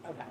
Okay.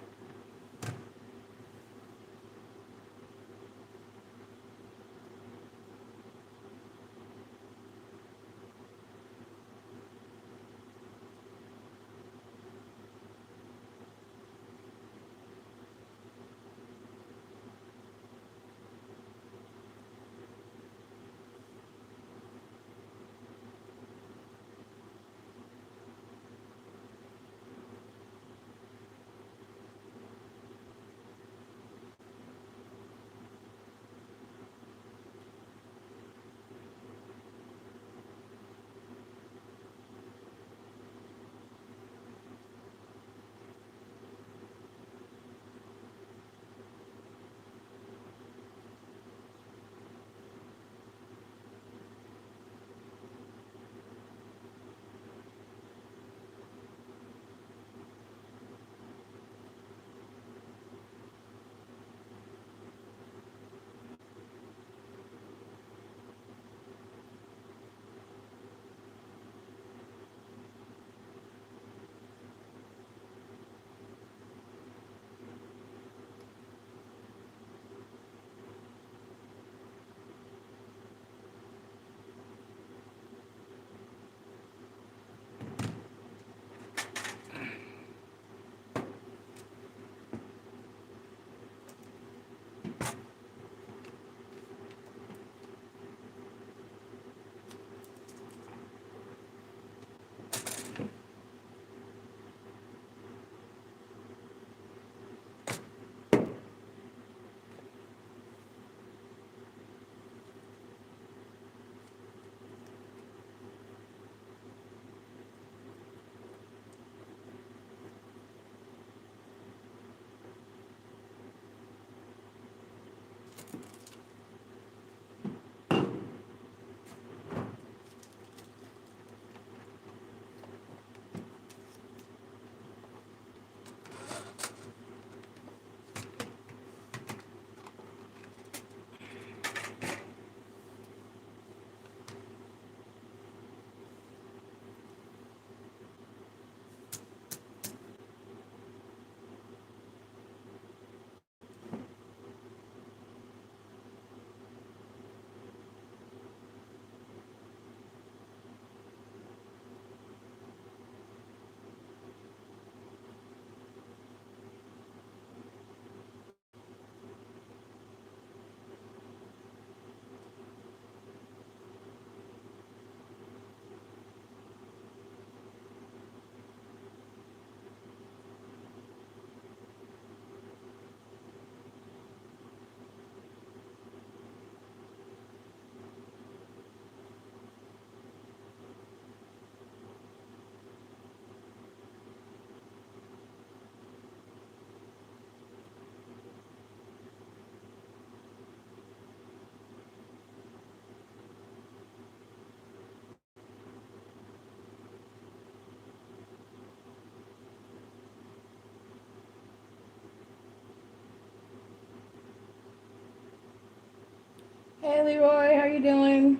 Hey Leroy, how you doing?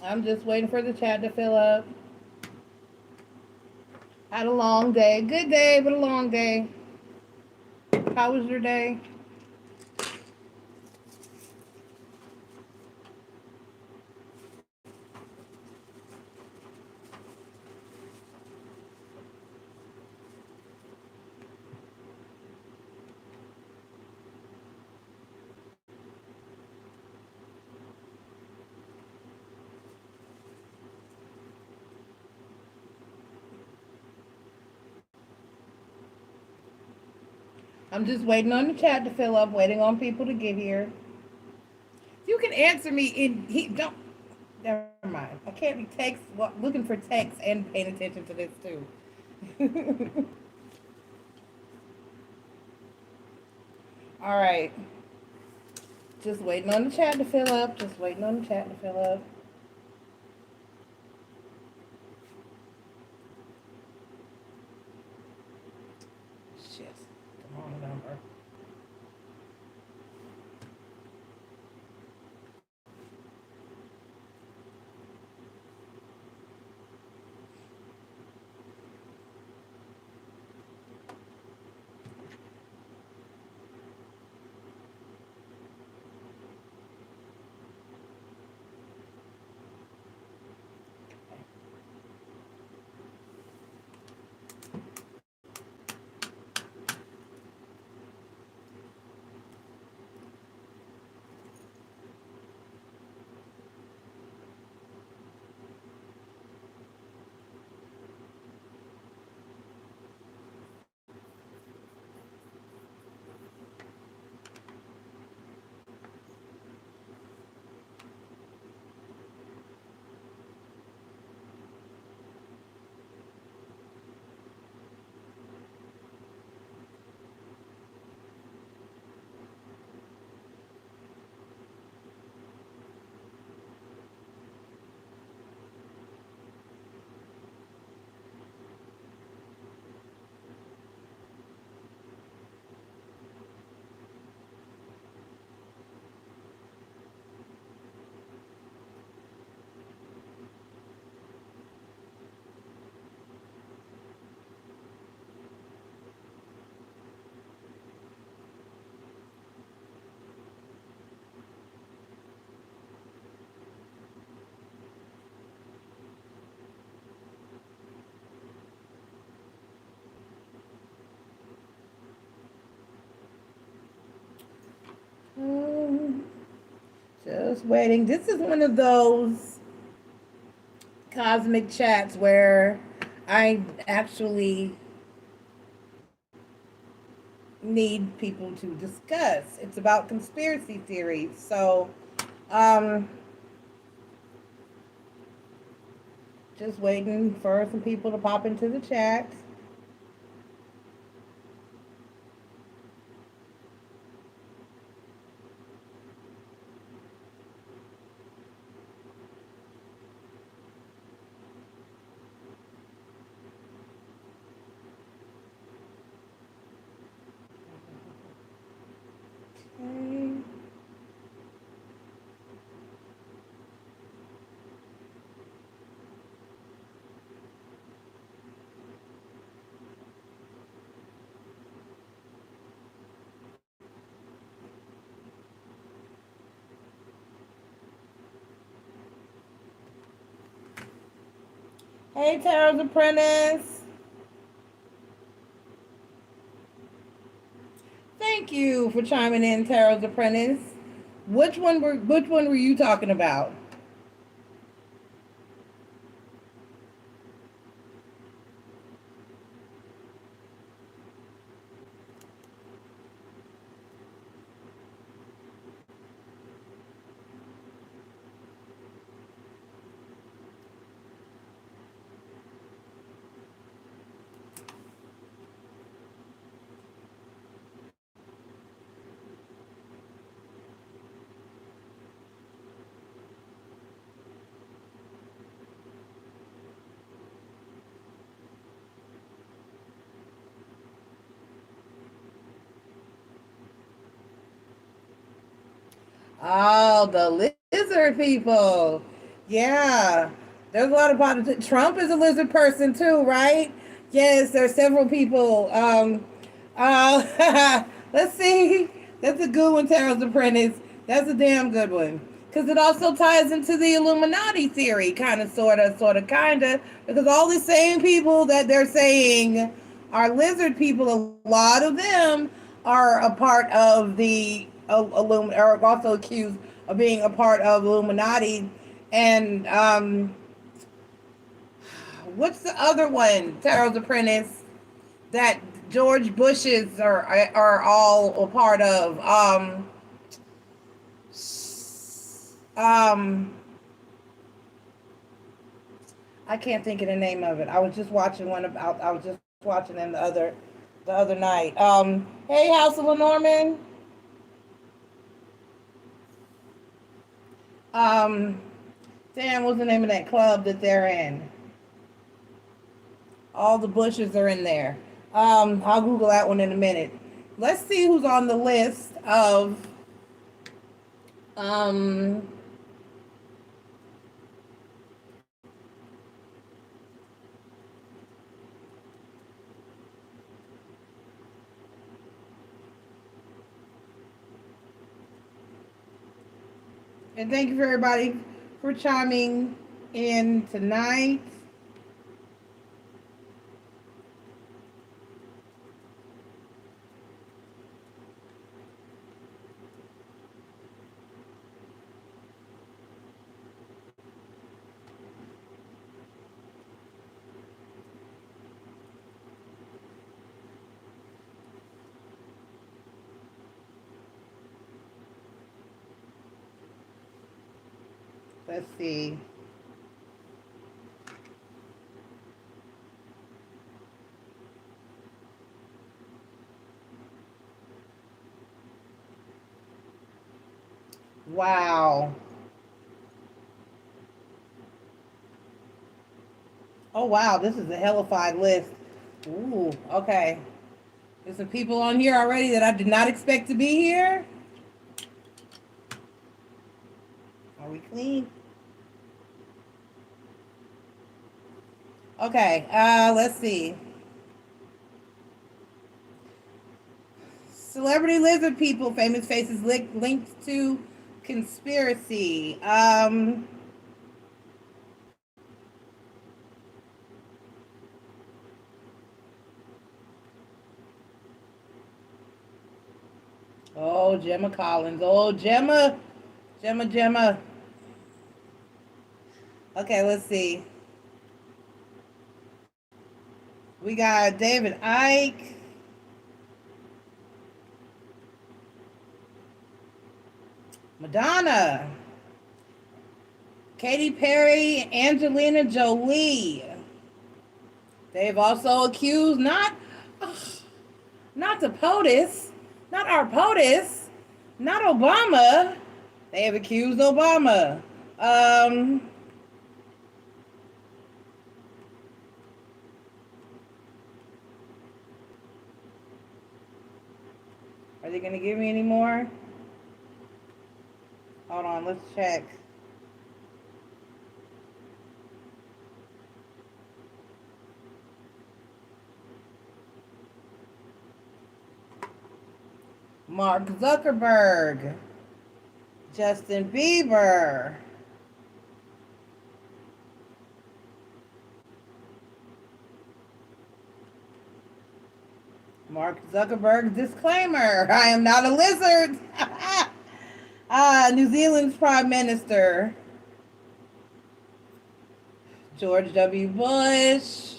I'm just waiting for the chat to fill up. Had a long day. Good day, but a long day. How was your day? I'm just waiting on the chat to fill up, waiting on people to get here. You can answer me in he don't never mind. I can't be looking for text and paying attention to this too. All right. Just waiting on the chat to fill up. Just waiting on the chat to fill up. Shit. The wrong number. Just waiting. This is one of those cosmic chats where I actually need people to discuss. It's about conspiracy theories. So, um, just waiting for some people to pop into the chat. Okay. Hey, Tarot's Apprentice. Thank you for chiming in, Tarot's Apprentice. Which one were you talking about? Oh, the lizard people. Yeah. There's a lot of politics. Trump is a lizard person too, right? Yes, there's several people. Let's see. That's a good one, Tarot's Apprentice. That's a damn good one. Because it also ties into the Illuminati theory, kind of, sort of, kind of. Because all the same people that they're saying are lizard people, a lot of them are a part of the are also accused of being a part of Illuminati. And what's the other one, Tarot's Apprentice, that George Bush's are all a part of? Um, I can't think of the name of it. I was just watching one about. I was just watching them the other night. Hey, House of Lenormand. Um, Damn, what's the name of that club that they're in? All the Bushes are in there. I'll Google that one in a minute. Let's see who's on the list of um and thank you for everybody for chiming in tonight. Let's see. Wow. Oh wow, this is a hellified list. Ooh, okay. There's some people on here already that I did not expect to be here. Are we clean? Okay, let's see. Celebrity lizard people, famous faces linked to conspiracy. Oh, Gemma Collins. Oh, Gemma. Gemma. Okay, let's see. We got David Icke. Madonna. Katy Perry, Angelina Jolie. They've also accused not the POTUS, not our POTUS, not Obama. They have accused Obama. Are they going to give me any more? Hold on, let's check. Mark Zuckerberg, Justin Bieber, Mark Zuckerberg's disclaimer: I am not a lizard. New Zealand's Prime Minister, George W. Bush.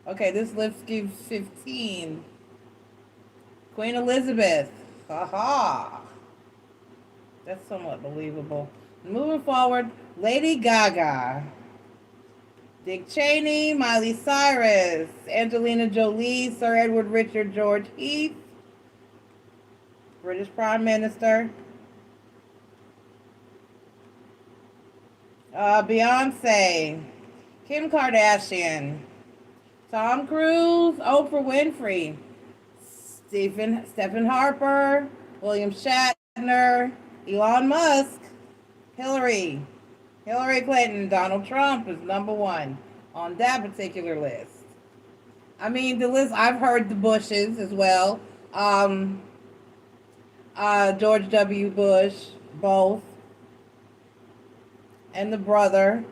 Okay, this list gives 15. Queen Elizabeth. Haha. That's somewhat believable. Moving forward, Lady Gaga. Dick Cheney, Miley Cyrus, Angelina Jolie, Sir Edward Richard George Heath, British Prime Minister. Beyonce, Kim Kardashian, Tom Cruise, Oprah Winfrey, Stephen Harper, William Shatner, Elon Musk, Hillary Clinton. Donald Trump is number one on that particular list. I mean, the list, I've heard the Bushes as well. George W. Bush, both, and the brother.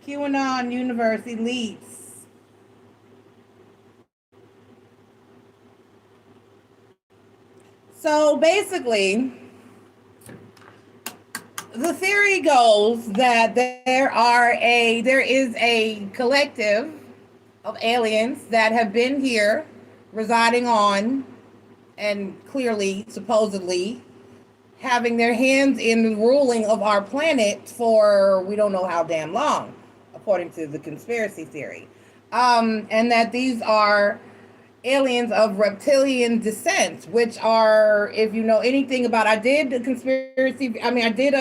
QAnon universe elites. So basically, the theory goes that there is a collective of aliens that have been here residing on and clearly, supposedly, having their hands in the ruling of our planet for we don't know how damn long, according to the conspiracy theory. And that these are aliens of reptilian descent, which are, if you know anything about, I did the conspiracy, I mean, I did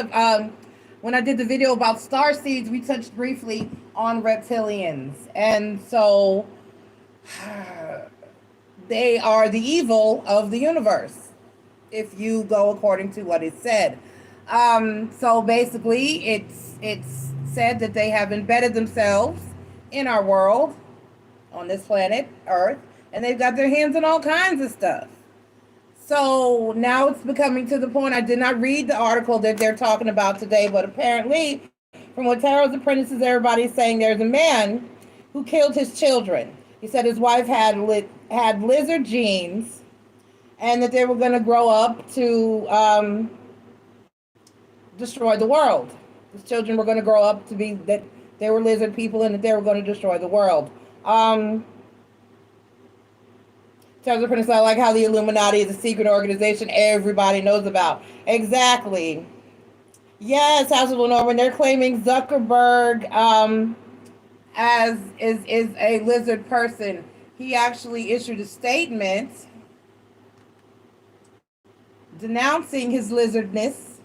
when I did the video about star seeds, we touched briefly on reptilians. And so they are the evil of the universe, if you go according to what is said. So basically, it's said that they have embedded themselves in our world, on this planet, Earth, and they've got their hands in all kinds of stuff. So now it's becoming to the point, I did not read the article that they're talking about today, but apparently, from what Tarot's Apprentices, everybody's saying there's a man who killed his children. He said his wife had lizard genes, and that they were going to grow up to destroy the world. His children were going to grow up to be that they were lizard people and that they were going to destroy the world. Terms of Prince, I like how the Illuminati is a secret organization everybody knows about. Exactly. Yes, House of Norman, they're claiming Zuckerberg as is a lizard person. He actually issued a statement denouncing his lizardness.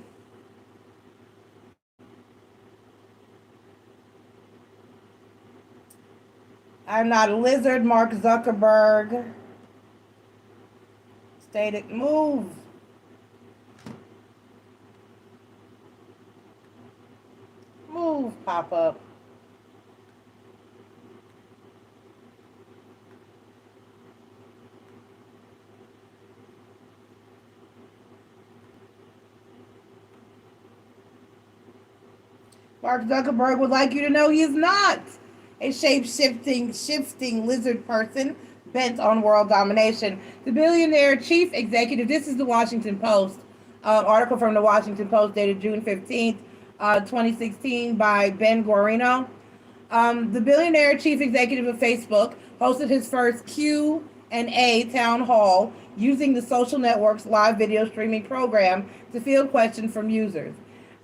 I'm not a lizard, Mark Zuckerberg stated. Move. Move, pop up. Mark Zuckerberg would like you to know he is not a shifting lizard person bent on world domination. The billionaire chief executive, this is the Washington Post, article from the Washington Post dated June 15th, 2016 by Ben Guarino. The billionaire chief executive of Facebook hosted his first Q&A town hall using the social network's live video streaming program to field questions from users.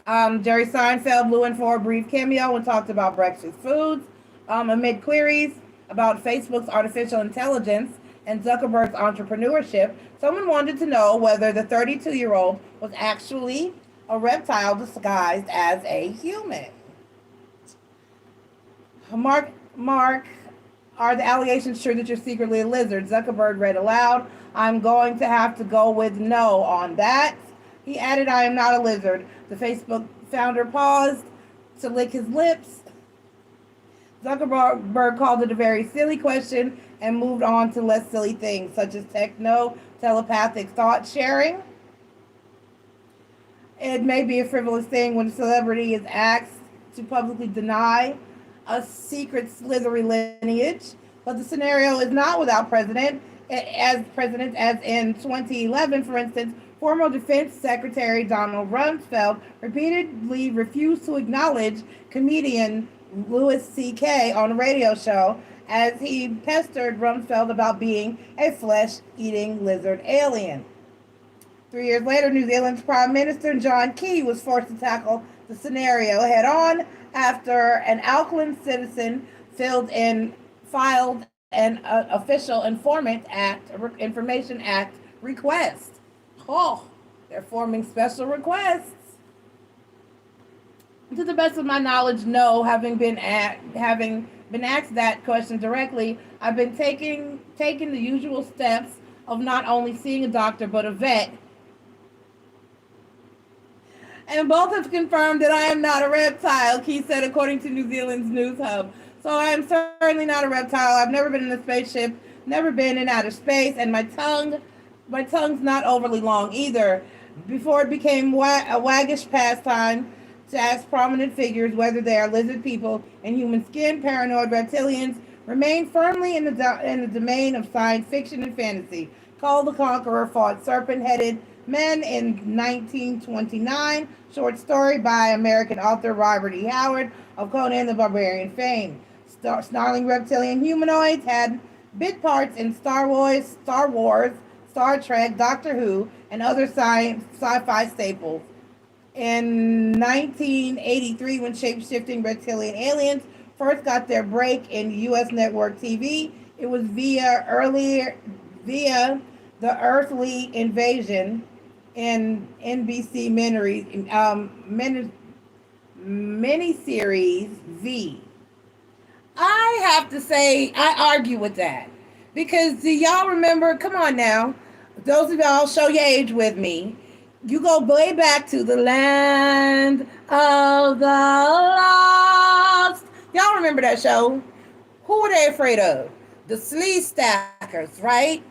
Jerry Seinfeld blew in for a brief cameo and talked about breakfast foods. Amid queries about Facebook's artificial intelligence and Zuckerberg's entrepreneurship, someone wanted to know whether the 32-year-old was actually a reptile disguised as a human. Mark, are the allegations true that you're secretly a lizard? Zuckerberg read aloud. I'm going to have to go with no on that. He added, I am not a lizard. The Facebook founder paused to lick his lips. Zuckerberg called it a very silly question and moved on to less silly things, such as telepathic thought sharing. It may be a frivolous thing when a celebrity is asked to publicly deny a secret slithery lineage, but the scenario is not without precedent. As in 2011, for instance, former Defense Secretary Donald Rumsfeld repeatedly refused to acknowledge comedian Louis C.K. on a radio show as he pestered Rumsfeld about being a flesh-eating lizard alien. 3 years later, New Zealand's Prime Minister John Key was forced to tackle the scenario head-on after an Auckland citizen filed an official Information Act request. Oh, they're forming special requests. To the best of my knowledge, no. Having been asked that question directly, I've been taking the usual steps of not only seeing a doctor but a vet. And both have confirmed that I am not a reptile, Key said, according to New Zealand's News Hub. So I am certainly not a reptile. I've never been in a spaceship, never been in outer space, and my tongue's not overly long either. Before it became a waggish pastime to ask prominent figures whether they are lizard people in human skin, paranoid reptilians remain firmly in the domain of science fiction and fantasy. Kull the Conqueror fought serpent-headed men in 1929, short story by American author Robert E. Howard of Conan the Barbarian fame. Snarling reptilian humanoids had bit parts in Star Wars, Star Trek, Doctor Who, and other sci-fi staples. In 1983, when shape-shifting reptilian aliens first got their break in U.S. network TV, it was via the Earthly Invasion in NBC miniseries V. I have to say, I argue with that. Because do y'all remember, come on now, those of y'all show your age with me, you go way back to the land of the lost. Y'all remember that show? Who were they afraid of? The Slee Stackers, right?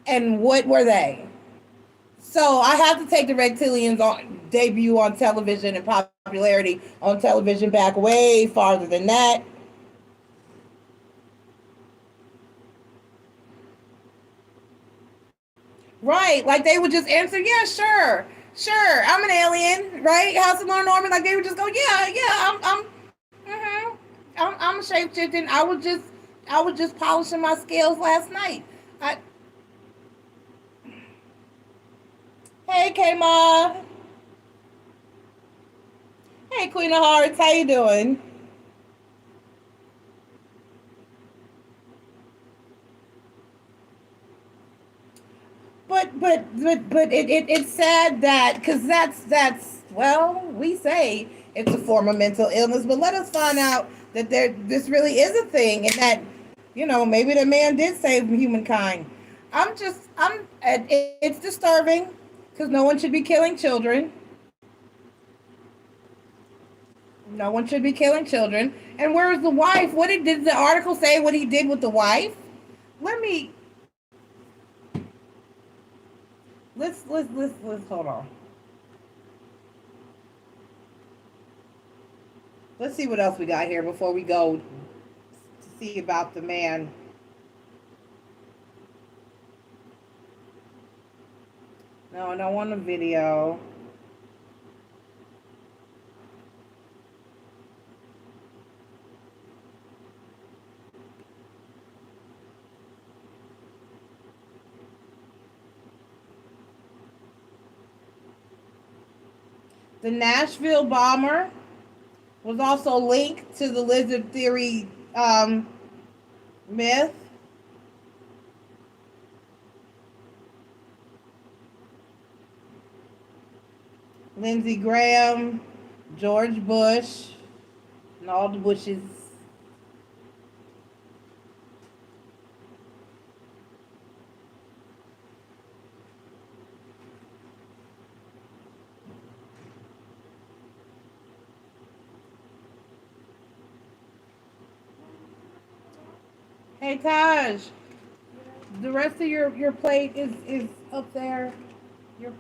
And what were they? So I have to take the reptilians on debut on television and popularity on television back way farther than that. Right, like they would just answer, yeah, sure, I'm an alien, right? House of Lord Norman, like they would just go, I'm a shapeshifting. I was just polishing my scales last night. Hey, K-Ma. Hey, Queen of Hearts, how you doing? But it's sad that, because that's well, we say it's a form of mental illness, but let us find out that this really is a thing, and that, maybe the man did save humankind. It's disturbing, because no one should be killing children. No one should be killing children. And where's the wife? Did the article say what he did with the wife? Let's hold on. Let's see what else we got here before we go to see about the man. No, I don't want a video. The Nashville bomber was also linked to the lizard theory myth. Lindsey Graham, George Bush, and all the Bushes. Hey Taj, the rest of your plate is up there. Your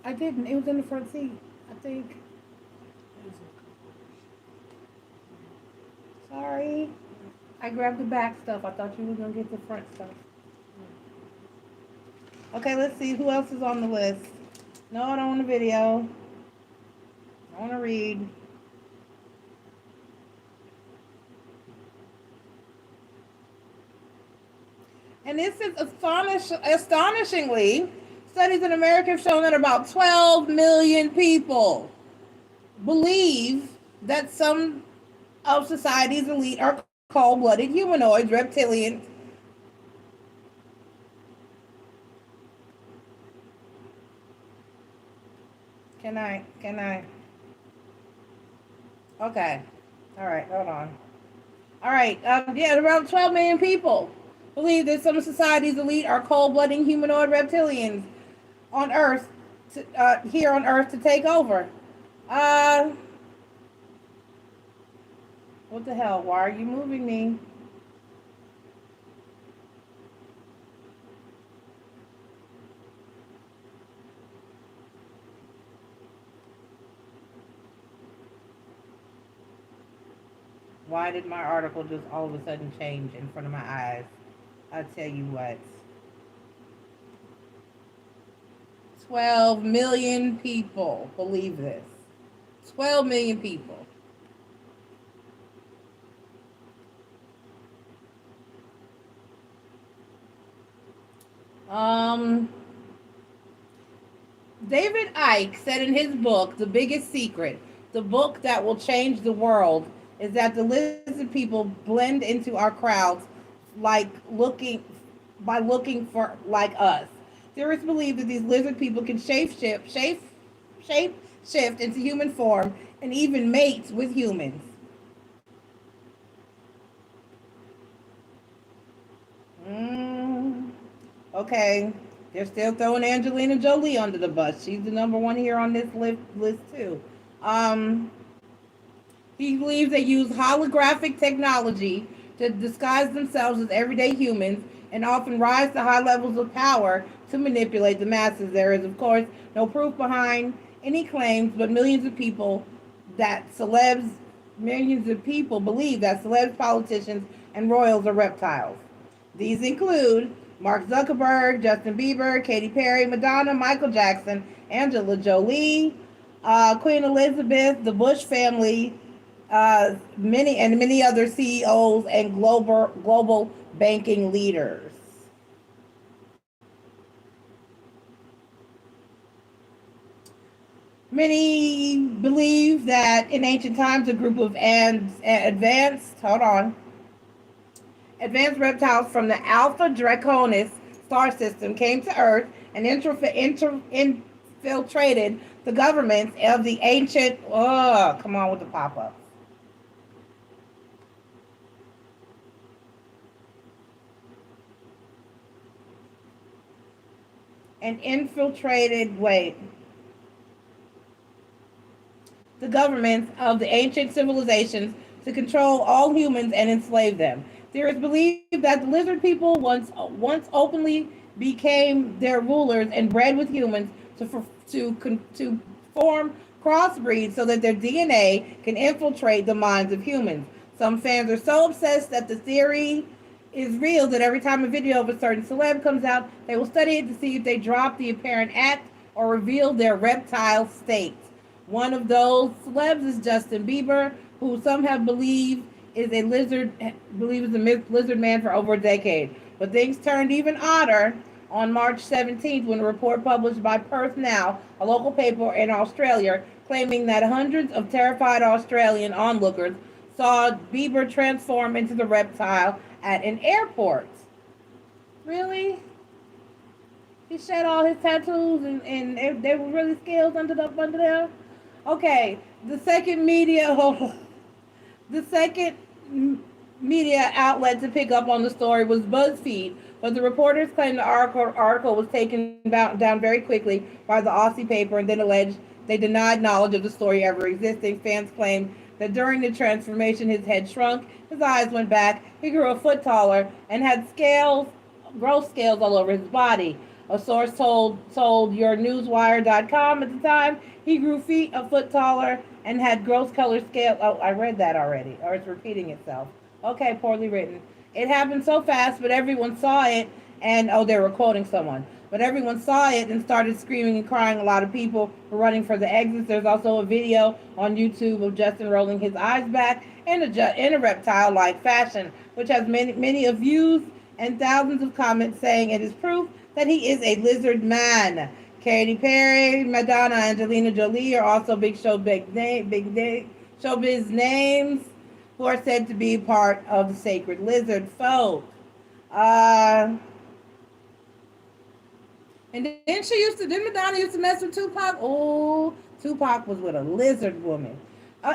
I didn't. It was in the front seat. I think. Sorry. I grabbed the back stuff. I thought you were gonna get the front stuff. Okay, let's see who else is on the list. No, I don't want a video. I want to read. And this is astonishingly, studies in America have shown that about 12 million people believe that some of society's elite are cold-blooded humanoids, reptilians. Can I? Okay. All right, hold on. All right, yeah, around 12 million people believe that some of society's elite are cold-blooded humanoid reptilians on Earth, here on Earth to take over. What the hell? Why are you moving me? Why did my article just all of a sudden change in front of my eyes? I'll tell you what. 12 million people believe this. 12 million people. David Icke said in his book, The Biggest Secret, the book that will change the world, is that the lizard people blend into our crowds by looking for like us. Theorists believe that these lizard people can shape shift into human form and even mate with humans. Okay, they're still throwing Angelina Jolie under the bus. She's the number one here on this list too. He believes they use holographic technology to disguise themselves as everyday humans and often rise to high levels of power to manipulate the masses. There is, of course, no proof behind any claims, but millions of people believe that celebs, politicians, and royals are reptiles. These include Mark Zuckerberg, Justin Bieber, Katy Perry, Madonna, Michael Jackson, Angela Jolie, Queen Elizabeth, the Bush family, many other CEOs and global banking leaders. Many believe that in ancient times a group of advanced reptiles from the Alpha Draconis star system came to Earth and infiltrated the governments of the ancient. Oh, come on with the pop-ups. And infiltrated, the governments of the ancient civilizations to control all humans and enslave them. There is belief that the lizard people once openly became their rulers and bred with humans to form crossbreeds so that their DNA can infiltrate the minds of humans. Some fans are so obsessed that the theory is real that every time a video of a certain celeb comes out, they will study it to see if they drop the apparent act or reveal their reptile state. One of those celebs is Justin Bieber, who some have believed is a lizard man for over a decade. But things turned even odder on March 17th when a report published by Perth Now, a local paper in Australia, claiming that hundreds of terrified Australian onlookers saw Bieber transform into the reptile at an airport. Really? He shed all his tattoos and they were really scales under there? Okay, the second media outlet to pick up on the story was BuzzFeed, but the reporters claimed the article was taken down very quickly by the Aussie paper and then alleged they denied knowledge of the story ever existing. Fans claimed that during the transformation, his head shrunk, his eyes went back, he grew a foot taller, and had growth scales all over his body. A source told YourNewsWire.com at the time he grew feet a foot taller and had growth color scale. Oh, I read that already, or it's repeating itself. Okay, poorly written. It happened so fast, but everyone saw it, and they were quoting someone. But everyone saw it and started screaming and crying. A lot of people were running for the exits. There's also a video on YouTube of Justin rolling his eyes back in a reptile-like fashion, which has many views and thousands of comments saying it is proof that he is a lizard man. Katy Perry, Madonna, Angelina Jolie are also big showbiz names who are said to be part of the sacred lizard folk. And then Madonna used to mess with Tupac? Oh, Tupac was with a lizard woman.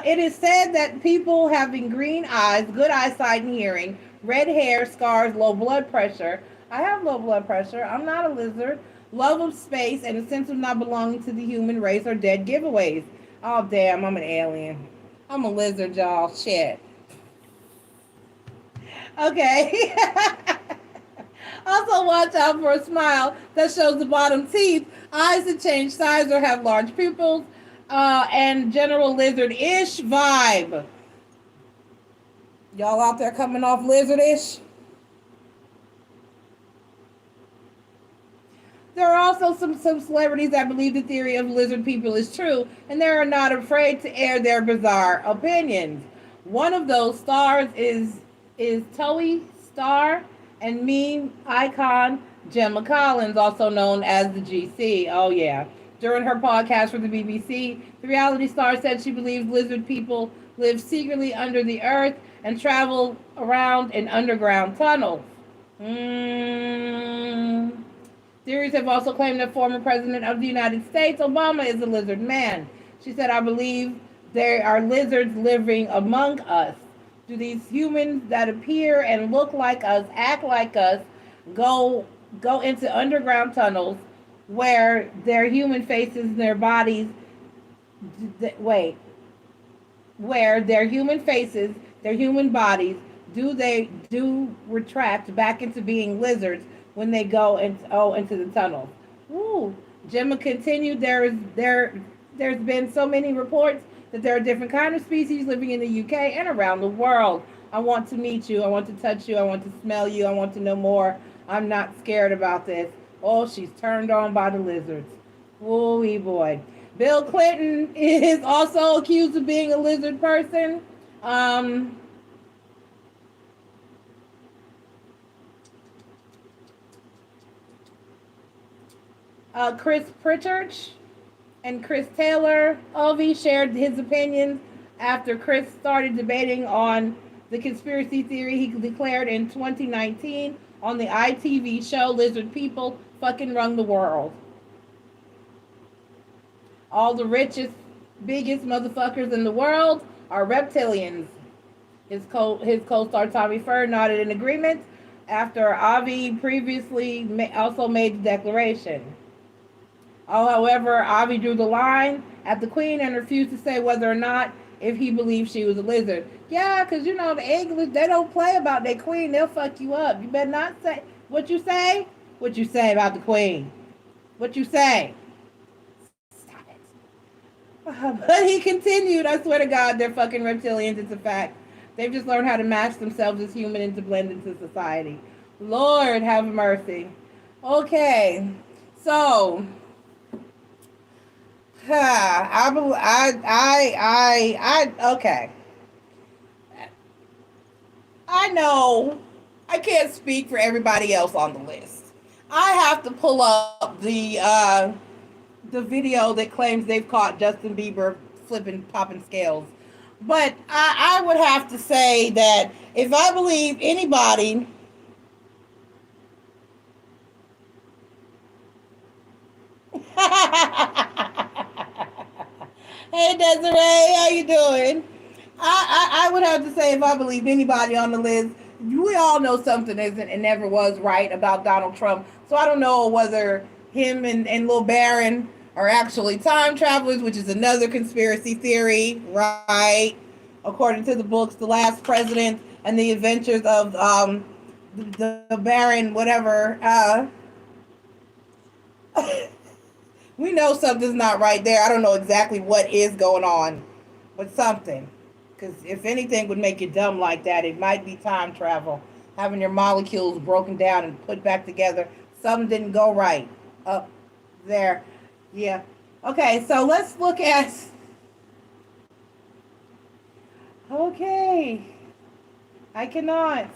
It is said that people having green eyes, good eyesight and hearing, red hair, scars, low blood pressure. I have low blood pressure. I'm not a lizard. Love of space and a sense of not belonging to the human race are dead giveaways. Oh, damn, I'm an alien. I'm a lizard, y'all. Shit. Okay. Also, watch out for a smile that shows the bottom teeth, eyes that change size or have large pupils, and general lizard-ish vibe. Y'all out there coming off lizard-ish? There are also some celebrities that believe the theory of lizard people is true, and they are not afraid to air their bizarre opinions. One of those stars is Tooic star and meme icon Gemma Collins, also known as the GC. Oh, yeah. During her podcast for the BBC, the reality star said she believes lizard people live secretly under the earth and travel around in underground tunnels. Theories have also claimed that former President of the United States, Obama, is a lizard man. She said, I believe there are lizards living among us. Do these humans that appear and look like us, act like us, go into underground tunnels where their human faces and their bodies, where their human faces, their human bodies, do retract back into being lizards when they go into the tunnel? Ooh. Gemma continued, there's been so many reports that there are different kinds of species living in the UK and around the world. I want to meet you. I want to touch you. I want to smell you. I want to know more. I'm not scared about this. Oh, she's turned on by the lizards. Woo-wee boy. Bill Clinton is also accused of being a lizard person. Chris Pritchard and Chris Taylor Ovey shared his opinions after Chris started debating on the conspiracy theory he declared in 2019 on the ITV show Lizard People Fucking Run the World. All the richest, biggest motherfuckers in the world are reptilians. His co-star Tommy Furr nodded in agreement after Avi previously also made the declaration. However, Avi drew the line at the Queen and refused to say whether or not if he believed she was a lizard. Yeah, because the English, they don't play about their Queen. They'll fuck you up. You better not say what you say. What you say about the Queen? What you say? Stop it. But he continued, I swear to God, they're fucking reptilians. It's a fact. They've just learned how to match themselves as human and to blend into society. Lord have mercy. Okay. So, okay. I know I can't speak for everybody else on the list. I have to pull up the video that claims they've caught Justin Bieber flipping popping scales. But I would have to say that if I believe anybody, hey Desiree, how you doing? I would have to say if I believe anybody on the list, we all know something isn't and never was right about Donald Trump. So I don't know whether him and Lil Baron are actually time travelers, which is another conspiracy theory, right? According to the books, The Last President and the Adventures of the Baron, whatever. We know something's not right there. I don't know exactly what is going on, but something. Because if anything would make you dumb like that, it might be time travel. Having your molecules broken down and put back together. Something didn't go right up there. Yeah. Okay, so let's look at. Okay. I cannot.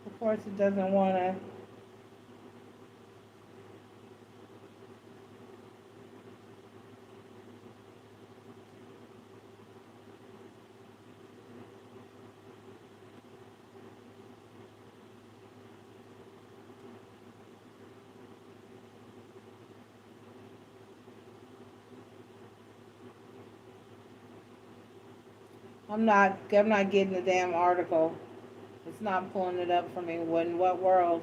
Of course, it doesn't want to. I'm not getting the damn article. It's not pulling it up for me. What in what world?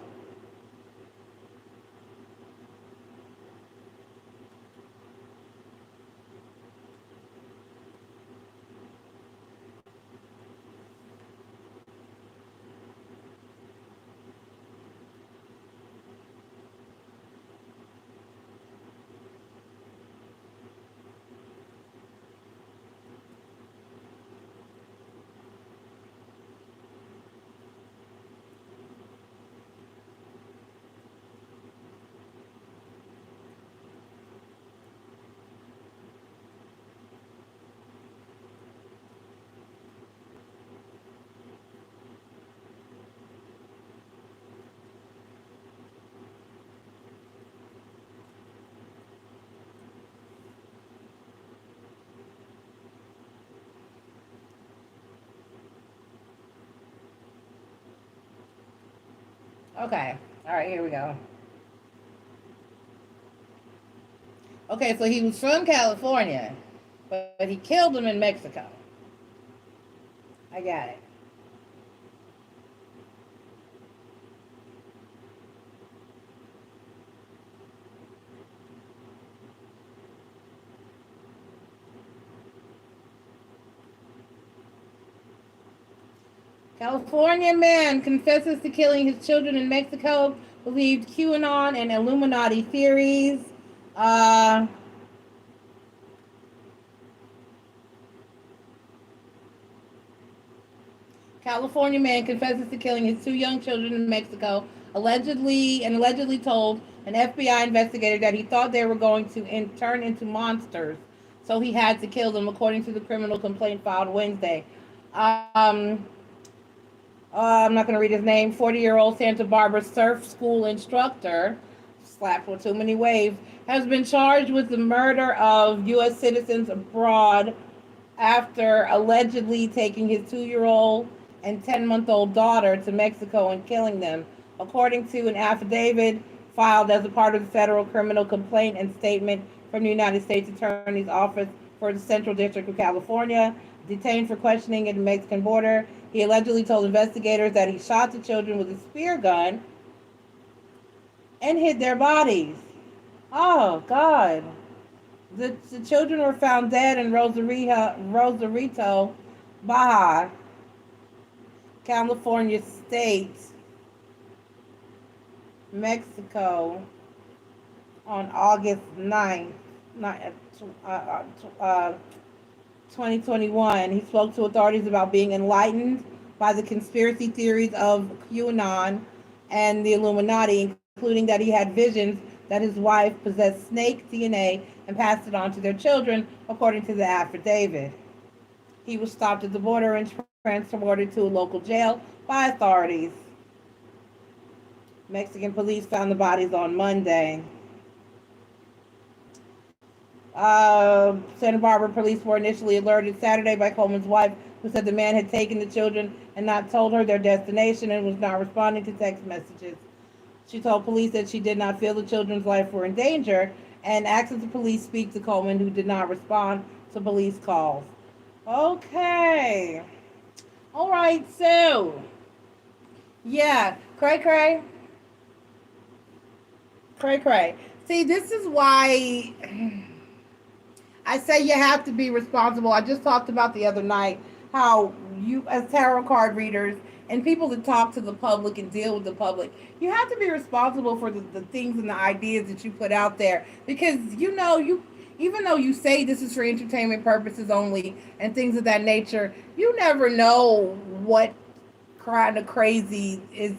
Okay. All right, here we go. Okay, so he was from California, but he killed him in Mexico. I got it. California man confesses to killing his children in Mexico, believed QAnon and Illuminati theories. Uh, California man confesses to killing his two young children in Mexico, allegedly told an FBI investigator that he thought they were going to turn into monsters, so he had to kill them, according to the criminal complaint filed Wednesday. Um, I'm not going to read his name. 40-year-old Santa Barbara surf school instructor, slapped with too many waves, has been charged with the murder of U.S. citizens abroad after allegedly taking his 2-year-old and 10-month-old daughter to Mexico and killing them, according to an affidavit filed as a part of the federal criminal complaint and statement from the United States Attorney's Office for the Central District of California. Detained for questioning at the Mexican border, he allegedly told investigators that he shot the children with a spear gun and hid their bodies. Oh, God. The children were found dead in Rosarito, Baja California State, Mexico, on August 9th, 2021. He spoke to authorities about being enlightened by the conspiracy theories of QAnon and the Illuminati, including that he had visions that his wife possessed snake DNA and passed it on to their children, according to the affidavit. He was stopped at the border and transported to a local jail by authorities. Mexican police found the bodies on Monday. Santa Barbara police were initially alerted Saturday by Coleman's wife, who said the man had taken the children and not told her their destination and was not responding to text messages. She told police that she did not feel the children's life were in danger and asked that the police speak to Coleman, who did not respond to police calls. Okay. All right, so, yeah, cray. See, this is why I say you have to be responsible. I just talked about the other night how you, as tarot card readers and people that talk to the public and deal with the public, you have to be responsible for the things and the ideas that you put out there. Because, you know, even though you say this is for entertainment purposes only and things of that nature, you never know what kind of crazy is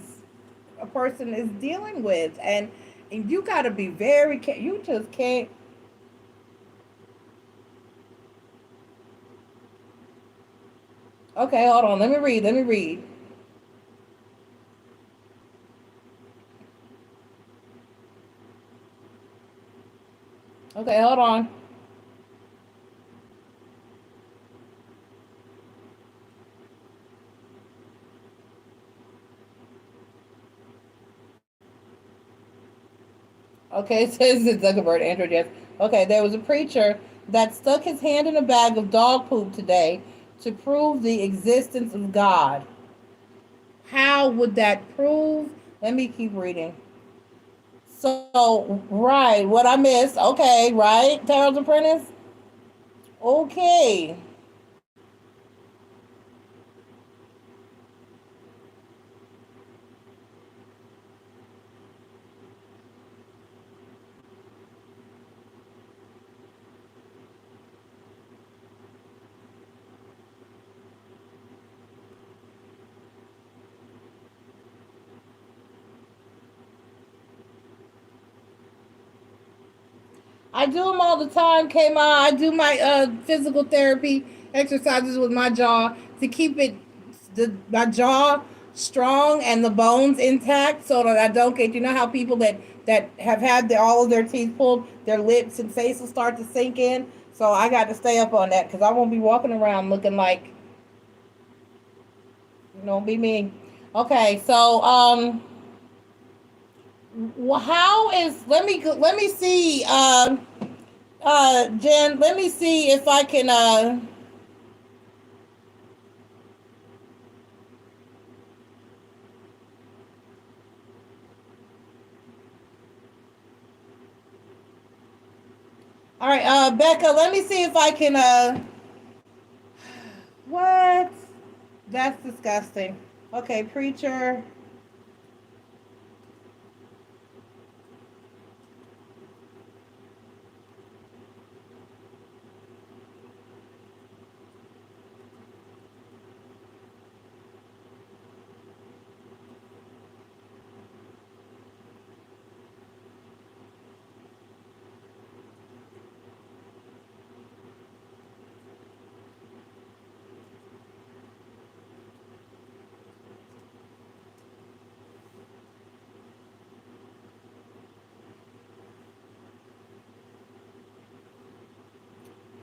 a person is dealing with. And you got to be very careful. You just can't. Okay, hold on. Let me read. Okay, hold on. Okay, it says it's Zuckerberg, Android, yes. Okay, there was a preacher that stuck his hand in a bag of dog poop today to prove the existence of God. How would that prove? Let me keep reading. So, right, what I missed. Okay, right, Tarot's Apprentice? Okay. I do them all the time, Kma. I do my physical therapy exercises with my jaw to keep my jaw strong and the bones intact, so that I don't get. You know how people that have had all of their teeth pulled, their lips and face will start to sink in. So I got to stay up on that because I won't be walking around looking like, be me. Okay, so how is let me see Jen, let me see if I can all right, Becca, let me see if I can what? That's disgusting. Okay, preacher.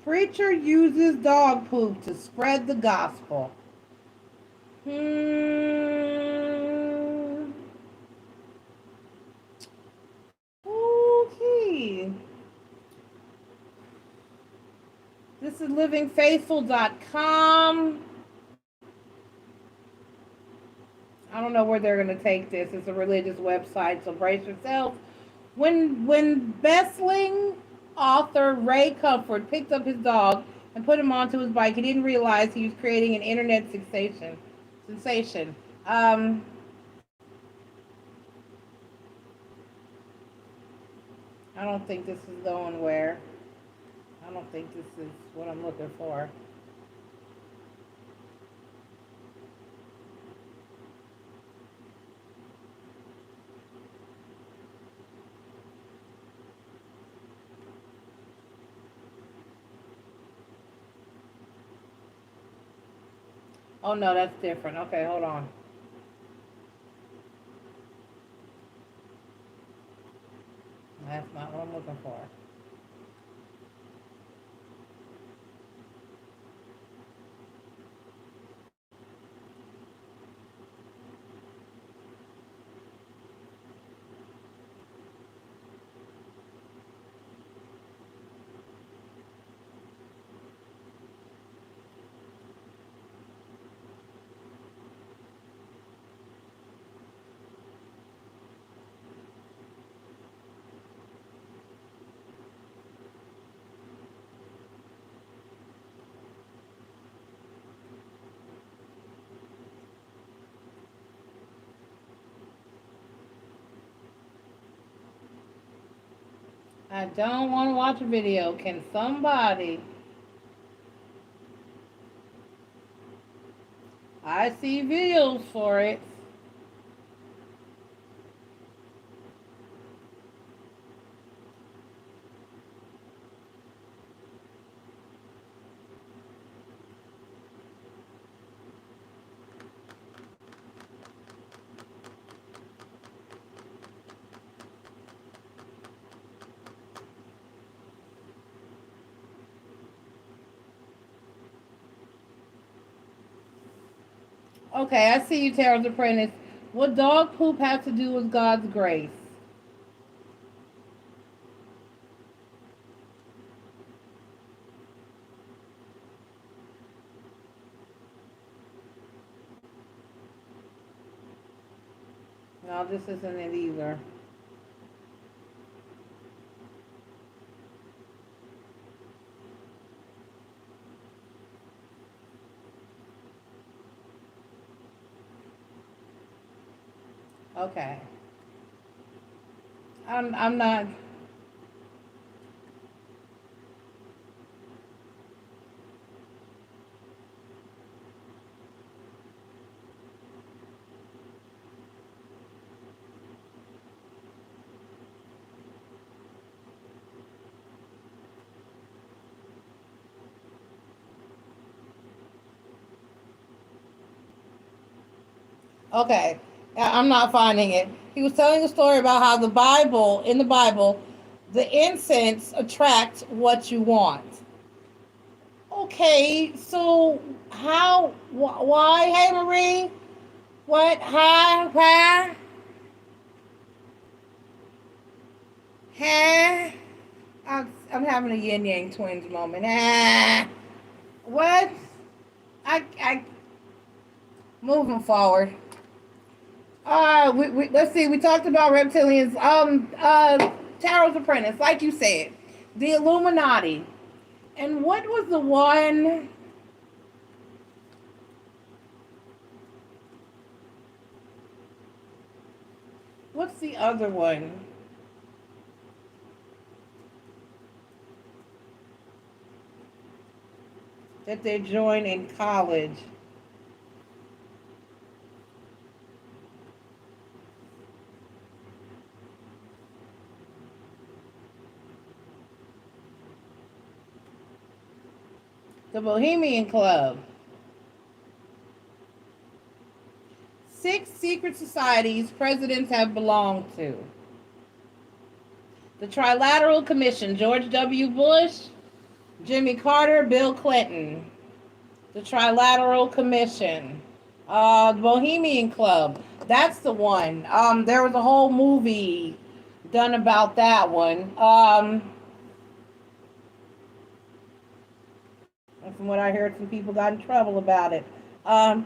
Preacher uses dog poop to spread the gospel. Okay. This is livingfaithful.com. I don't know where they're going to take this. It's a religious website, so brace yourself. When best-selling author Ray Comfort picked up his dog and put him onto his bike, he didn't realize he was creating an internet sensation. I don't think this is going where. I don't think this is what I'm looking for. Oh no, that's different. Okay, hold on. That's not what I'm looking for. I don't want to watch a video. Can somebody? I see videos for it. Okay, I see you, Tarot's Apprentice. What dog poop has to do with God's grace? No, this isn't it either. Okay. I'm not. Okay. I'm not finding it. He was telling a story about how in the Bible, the incense attracts what you want. Okay, so why? Hey, Marie, what? Hi, huh? I'm having a yin yang twins moment. What? I moving forward. Let's see. We talked about reptilians. Tarot's Apprentice, like you said, the Illuminati, and what was the one? What's the other one? That they joined in college. The Bohemian Club. 6 secret societies presidents have belonged to. The Trilateral Commission, George W. Bush. Jimmy Carter, Bill Clinton, the Trilateral Commission, the Bohemian Club. That's the one. There was a whole movie done about that one. And from what I heard, some people got in trouble about it. Um,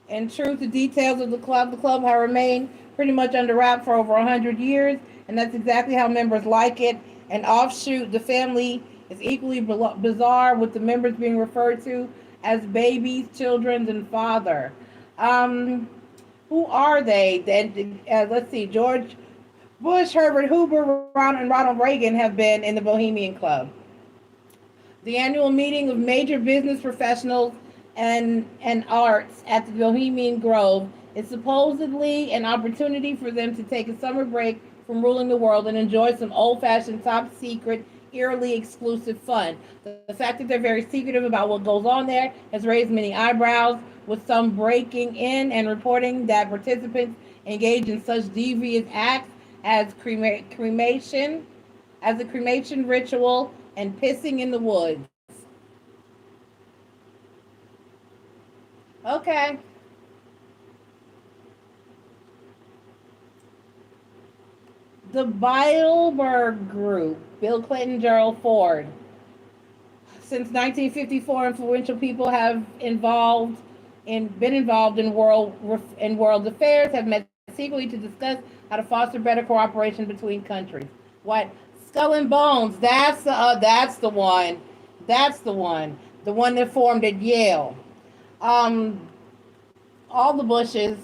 in truth, the details of the club have remained pretty much under wrap for over 100 years, and that's exactly how members like it. An offshoot, the family is equally bizarre, with the members being referred to as babies, children, and father. Um, who are they? Let's see, George Bush, Herbert Hoover, and Ronald Reagan have been in the Bohemian Club. The annual meeting of major business professionals and arts at the Bohemian Grove is supposedly an opportunity for them to take a summer break from ruling the world and enjoy some old-fashioned, top-secret, eerily exclusive fun. The fact that they're very secretive about what goes on there has raised many eyebrows, with some breaking in and reporting that participants engage in such devious acts as cremation, as a cremation ritual, and pissing in the woods. Okay. The Bilderberg Group, Bill Clinton, Gerald Ford. Since 1954, influential people have been involved in world affairs, have met secretly to discuss how to foster better cooperation between countries. What? Skull and Bones. That's the one. That's the one. The one that formed at Yale. Um, all the Bushes,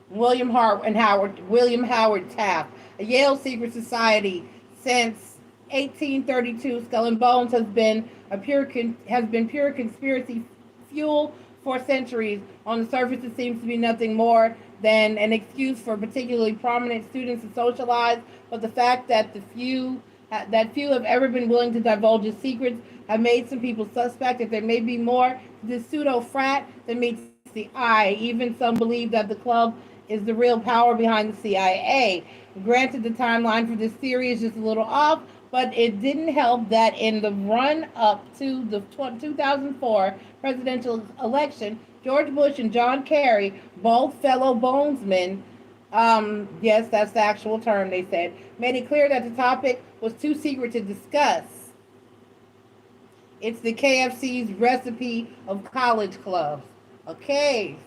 William Howard Taft, a Yale secret society since 1832. Skull and Bones has been pure conspiracy fuel for centuries. On the surface, it seems to be nothing more than an excuse for particularly prominent students to socialize, but the fact that few have ever been willing to divulge its secrets have made some people suspect that there may be more to this pseudo frat than meets the eye. Even some believe that the club is the real power behind the CIA. Granted, the timeline for this theory is just a little off, but it didn't help that in the run up to the 2004 presidential election, George Bush and John Kerry, both fellow Bonesmen, yes, that's the actual term they said, made it clear that the topic was too secret to discuss. It's the KFC's recipe of college clubs. Okay.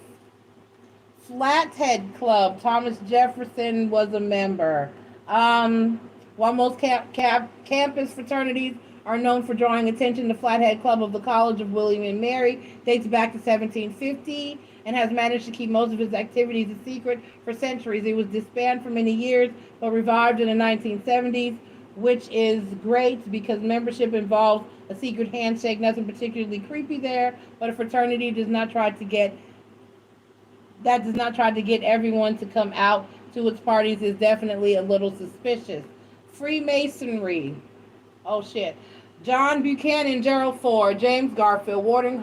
Flathead Club. Thomas Jefferson was a member. While most campus fraternities are known for drawing attention, the Flathead Club of the College of William and Mary dates back to 1750 and has managed to keep most of its activities a secret for centuries. It was disbanded for many years, but revived in the 1970s, which is great because membership involves a secret handshake. Nothing particularly creepy there, but a fraternity does not try to get everyone to come out to its parties is definitely a little suspicious. Freemasonry. Oh shit. John Buchanan, Gerald Ford, James Garfield, Warren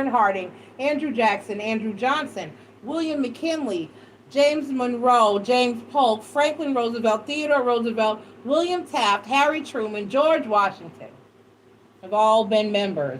Harding, Andrew Jackson, Andrew Johnson, William McKinley, James Monroe, James Polk, Franklin Roosevelt, Theodore Roosevelt, William Taft, Harry Truman, George Washington have all been members.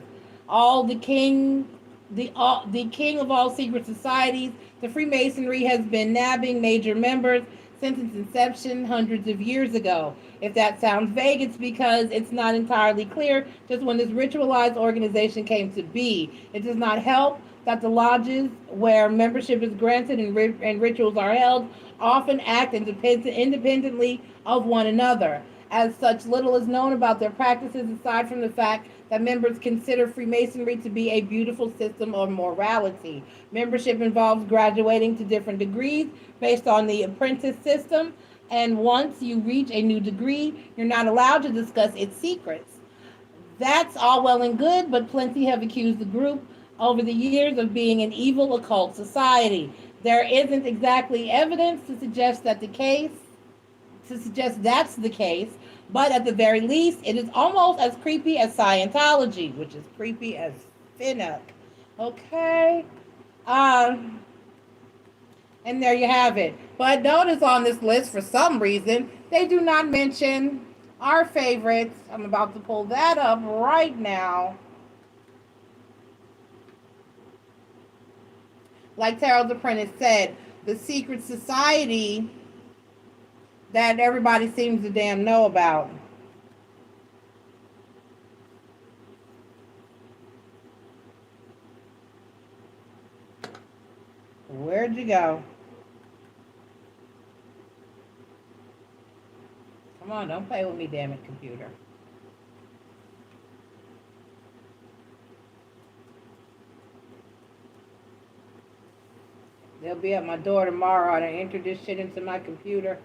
The king of all secret societies, the Freemasonry has been nabbing major members since its inception hundreds of years ago. If that sounds vague, it's because it's not entirely clear just when this ritualized organization came to be. It does not help that the lodges where membership is granted and rituals are held often act independently of one another. As such, little is known about their practices aside from the fact that members consider Freemasonry to be a beautiful system of morality. Membership involves graduating to different degrees based on the apprentice system, and once you reach a new degree, you're not allowed to discuss its secrets. That's all well and good, but plenty have accused the group over the years of being an evil occult society. There isn't exactly evidence to suggest that's the case, but at the very least, it is almost as creepy as Scientology, which is creepy as finnuck. Okay. And there you have it. But notice on this list, for some reason, they do not mention our favorites. I'm about to pull that up right now. Like Terrell's Apprentice said, the secret society that everybody seems to damn know about. Where'd you go? Come on, don't play with me, damn it, computer. They'll be at my door tomorrow and I enter this shit into my computer.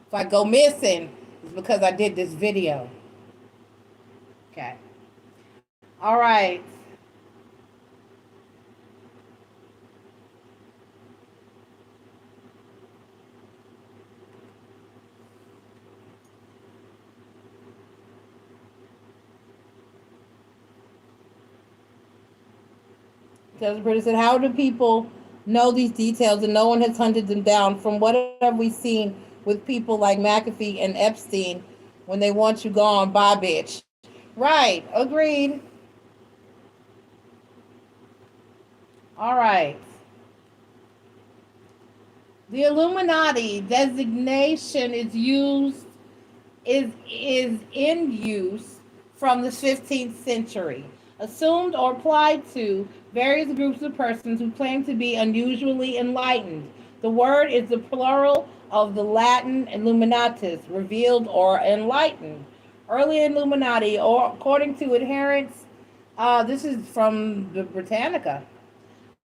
If I go missing, it's because I did this video. Okay. All right. British said, how do people know these details and no one has hunted them down? From what have we seen with people like McAfee and Epstein when they want you gone, bye, bitch. Right, agreed. All right. The Illuminati designation is in use from the 15th century, assumed or applied to various groups of persons who claim to be unusually enlightened. The word is the plural of the Latin illuminatus, revealed or enlightened. Early Illuminati, or according to adherents, this is from the Britannica.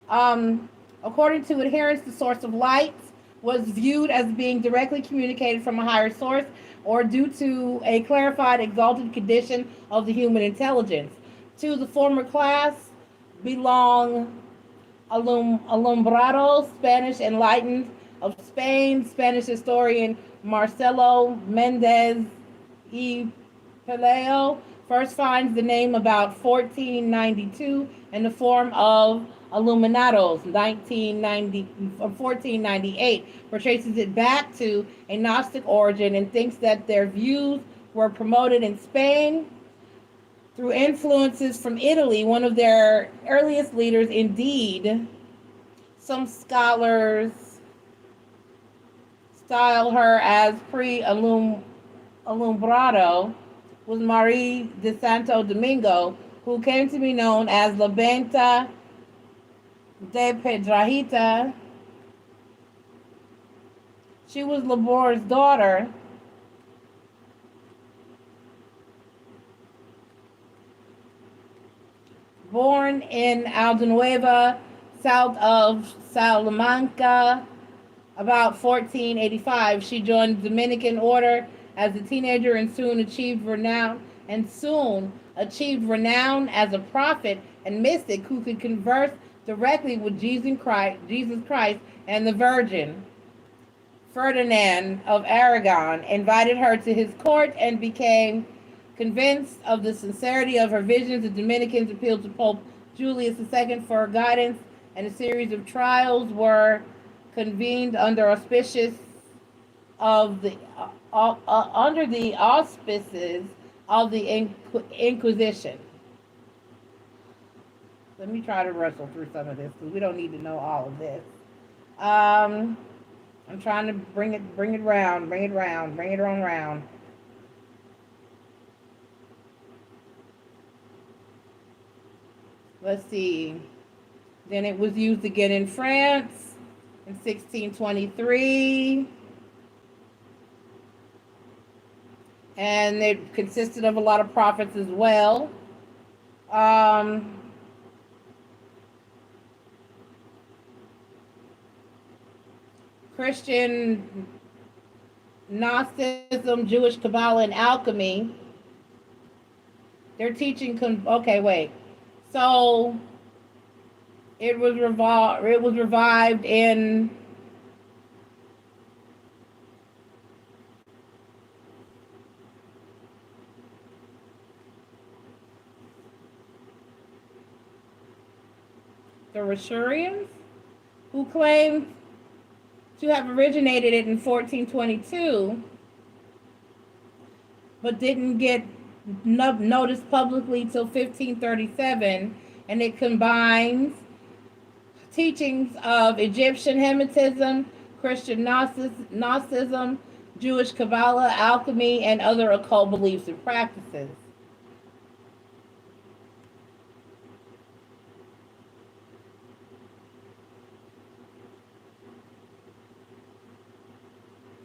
According to adherents, the source of light was viewed as being directly communicated from a higher source or due to a clarified, exalted condition of the human intelligence. To the former class belong alumbrados, Spanish enlightened of Spain. Spanish historian Marcelo Mendez y Peleo first finds the name about 1492 in the form of Illuminados, 1498, traces it back to a Gnostic origin and thinks that their views were promoted in Spain through influences from Italy, one of their earliest leaders. Indeed, some scholars style her as pre-alumbrado, was Marie de Santo Domingo, who came to be known as La Benta de Pedrahita. She was Labor's daughter. Born in Aldenueva, south of Salamanca, about 1485, she joined the Dominican order as a teenager and soon achieved renown as a prophet and mystic who could converse directly with Jesus Christ and the Virgin. Ferdinand of Aragon invited her to his court and became convinced of the sincerity of her visions. The Dominicans appealed to Pope Julius II for guidance, and a series of trials were convened under auspices of the under the auspices of the Inquisition. Let me try to wrestle through some of this because we don't need to know all of this. I'm trying to bring it around. Let's see. Then it was used again in France in 1623. And it consisted of a lot of prophets as well. Christian Gnosticism, Jewish Kabbalah, and alchemy. They're teaching. Okay, wait. So it was revived in the Rashurians, who claimed to have originated it in 1422, but didn't get noticed publicly till 1537, and it combines teachings of Egyptian Hamitism, Christian Gnosticism, Jewish Kabbalah, alchemy, and other occult beliefs and practices.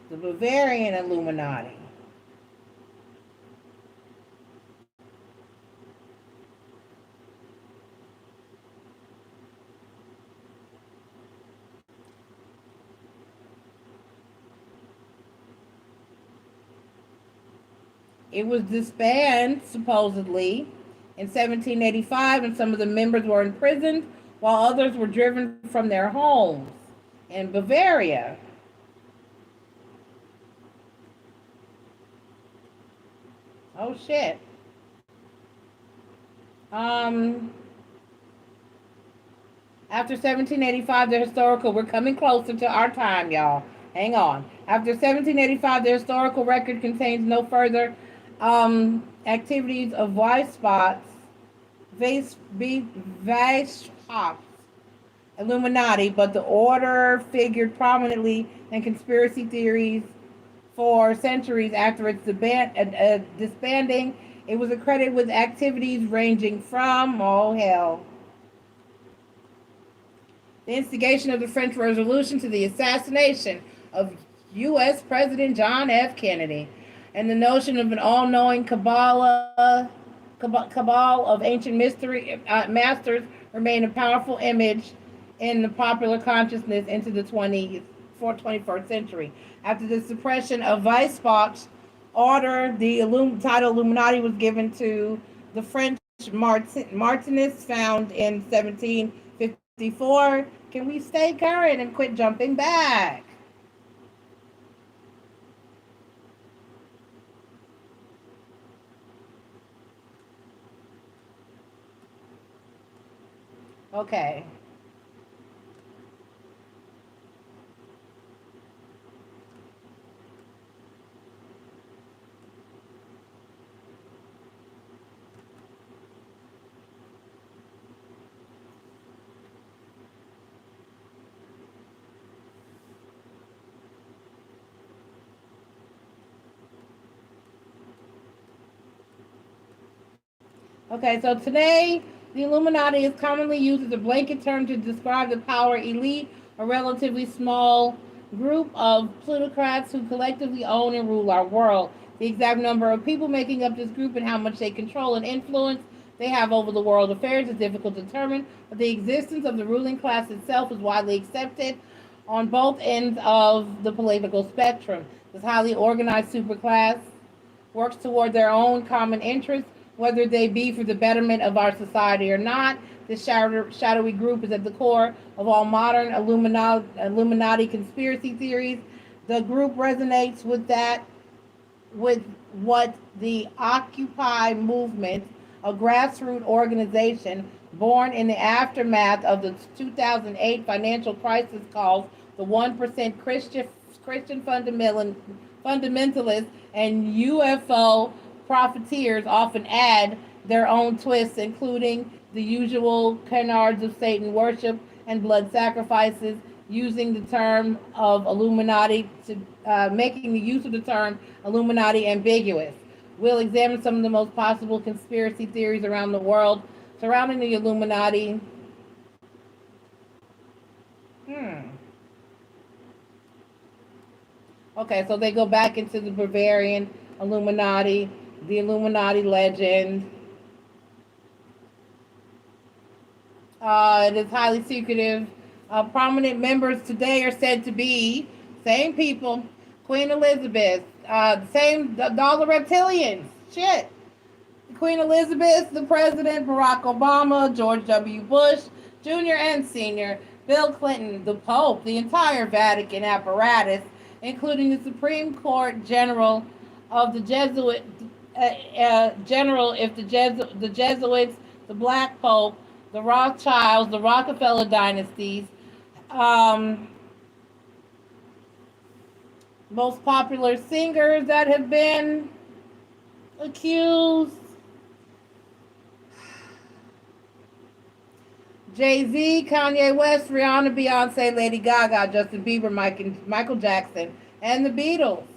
The Bavarian Illuminati. It was disbanded, supposedly, in 1785, and some of the members were imprisoned, while others were driven from their homes in Bavaria. Oh, shit. After 1785, the historical, we're coming closer to our time, y'all. Hang on. After 1785, the historical record contains no further activities of Weishaupt, Illuminati, but the order figured prominently in conspiracy theories for centuries after its disbanding. It was accredited with activities ranging from, oh hell, the instigation of the French Revolution to the assassination of U.S. President John F. Kennedy, and the notion of an all-knowing cabal of ancient mystery masters remain a powerful image in the popular consciousness into the 21st century. After the suppression of Weisbach's order, the title Illuminati was given to the French Martinists found in 1754. Can we stay current and quit jumping back? Okay. Okay, so today, the Illuminati is commonly used as a blanket term to describe the power elite, a relatively small group of plutocrats who collectively own and rule our world. The exact number of people making up this group and how much they control and influence they have over the world affairs is difficult to determine, but the existence of the ruling class itself is widely accepted on both ends of the political spectrum. This highly organized superclass works toward their own common interests, whether they be for the betterment of our society or not. This shadowy group is at the core of all modern Illuminati conspiracy theories. The group resonates with what the Occupy movement, a grassroots organization born in the aftermath of the 2008 financial crisis, calls the 1% Christian fundamentalists and UFO profiteers often add their own twists, including the usual canards of Satan worship and blood sacrifices, using the term of Illuminati to making the use of the term Illuminati ambiguous. We'll examine some of the most possible conspiracy theories around the world surrounding the Illuminati. Okay, so they go back into the Bavarian Illuminati, the Illuminati legend. It is highly secretive. Prominent members today are said to be same people: Queen Elizabeth, all the reptilians. Shit. Queen Elizabeth, the President, Barack Obama, George W. Bush, Jr. and Sr., Bill Clinton, the Pope, the entire Vatican apparatus, including the Supreme Court General of the Jesuits, the Jesuits, the Black Pope, the Rothschilds, the Rockefeller dynasties. Um, Most popular singers that have been accused: Jay-Z, Kanye West, Rihanna, Beyonce, Lady Gaga, Justin Bieber, Michael Jackson, and the Beatles.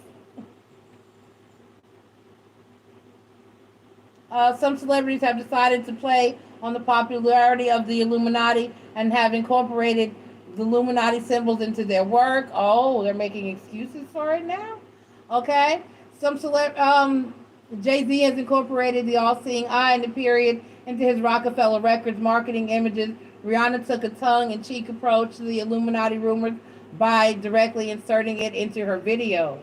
Some celebrities have decided to play on the popularity of the Illuminati and have incorporated the Illuminati symbols into their work. Oh, they're making excuses for it now? Okay. Jay-Z has incorporated the all-seeing eye and the period into his Rockefeller Records marketing images. Rihanna took a tongue-in-cheek approach to the Illuminati rumors by directly inserting it into her videos.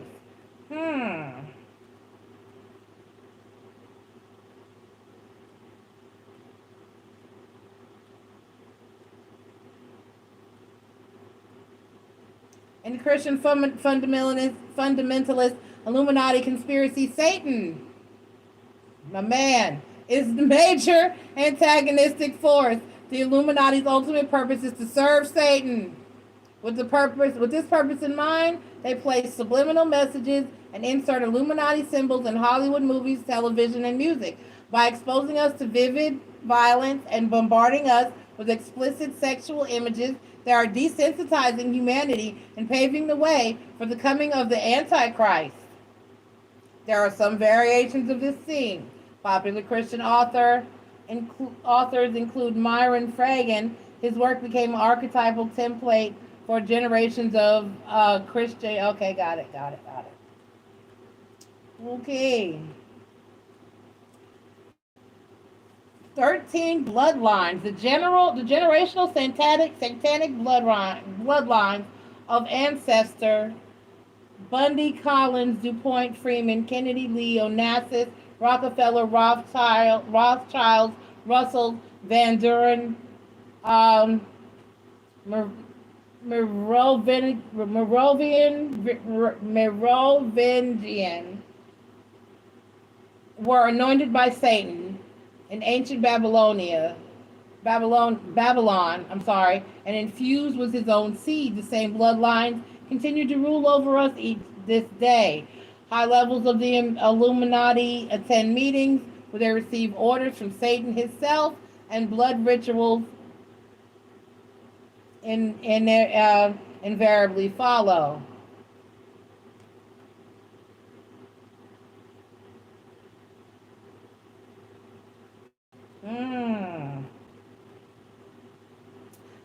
In the Christian fundamentalist Illuminati conspiracy, Satan, my man, is the major antagonistic force. The Illuminati's ultimate purpose is to serve Satan. With this purpose in mind, they place subliminal messages and insert Illuminati symbols in Hollywood movies, television, and music. By exposing us to vivid violence and bombarding us with explicit sexual images, they are desensitizing humanity and paving the way for the coming of the Antichrist. There are some variations of this theme. Popular Christian authors include Myron Fragan. His work became an archetypal template for generations of Christian. Okay, got it. Okay. 13 bloodlines. The generational satanic bloodlines of ancestor Bundy, Collins, DuPont, Freeman, Kennedy, Lee, Onassis, Rockefeller, Rothschilds, Russell, Van Duren, Merovingian were anointed by Satan in ancient Babylon, and infused with his own seed. The same bloodlines continue to rule over us this day. High levels of the Illuminati attend meetings where they receive orders from Satan himself, and blood rituals invariably follow.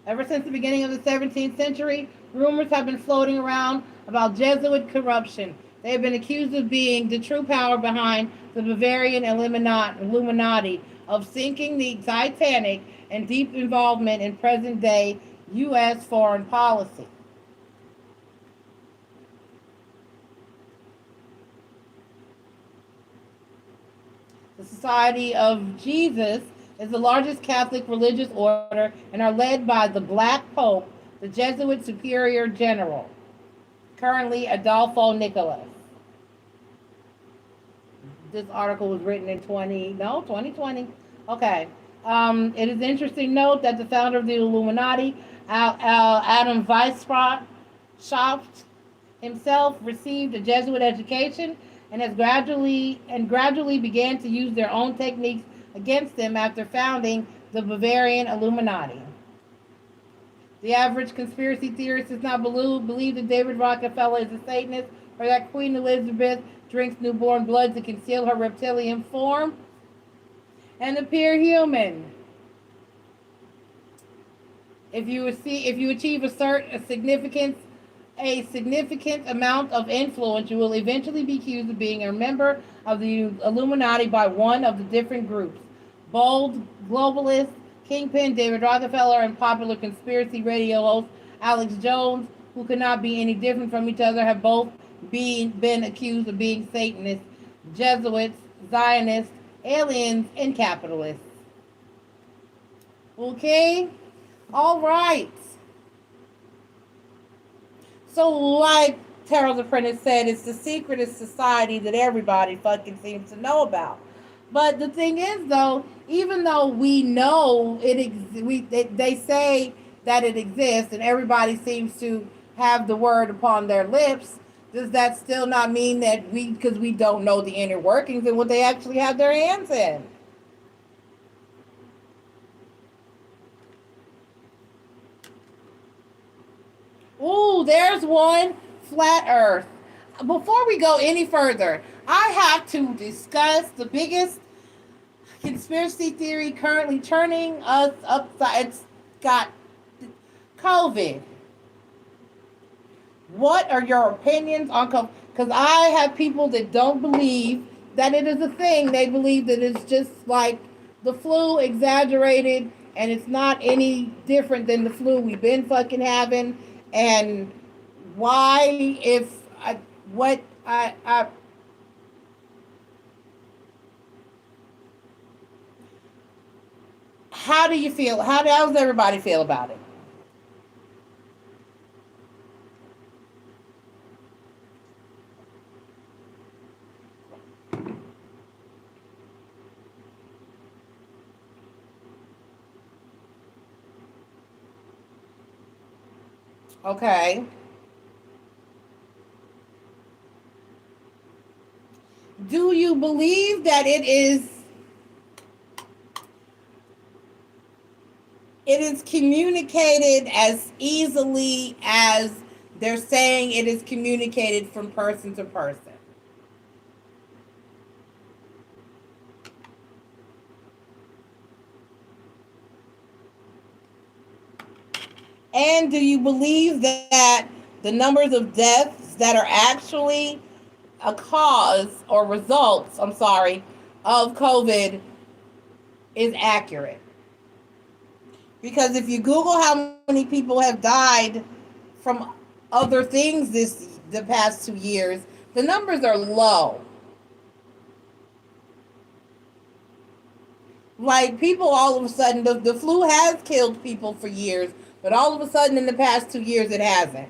Ever since the beginning of the 17th century, rumors have been floating around about Jesuit corruption. They have been accused of being the true power behind the Bavarian Illuminati, of sinking the Titanic, and deep involvement in present-day U.S. foreign policy. The Society of Jesus is the largest Catholic religious order and are led by the Black Pope, the Jesuit Superior General, currently Adolfo Nicolas. This article was written in 2020. Okay. It is interesting to note that the founder of the Illuminati, Adam Weishaupt, himself received a Jesuit education and gradually began to use their own techniques against them after founding the Bavarian Illuminati. The average conspiracy theorist does not believe that David Rockefeller is a Satanist, or that Queen Elizabeth drinks newborn blood to conceal her reptilian form and appear human. If you achieve a significant amount of influence, you will eventually be accused of being a member of the Illuminati by one of the different groups. Bold globalist kingpin David Rockefeller and popular conspiracy radio host Alex Jones, who could not be any different from each other, have both been accused of being Satanists, Jesuits, Zionists, aliens, and capitalists. Okay? All right. So, like Tarot's Apprentice said, it's the secretist society that everybody fucking seems to know about. But the thing is, though, even though we know they say that it exists, and everybody seems to have the word upon their lips. Does that still not mean that because we don't know the inner workings and what they actually have their hands in? Ooh, there's one. Flat Earth. Before we go any further, I have to discuss the biggest conspiracy theory currently turning us upside. It's got COVID. What are your opinions on COVID? Because I have people that don't believe that it is a thing. They believe that it's just like the flu exaggerated and it's not any different than the flu we've been fucking having. And why, if I, what I how do you feel? How does everybody feel about it? Okay. Do you believe that it is communicated as easily as they're saying it is communicated from person to person? And do you believe that the numbers of deaths that are actually a cause or results, I'm sorry, of COVID is accurate? Because if you Google how many people have died from other things the past 2 years, the numbers are low. Like people all of a sudden, the flu has killed people for years, but all of a sudden in the past 2 years it hasn't.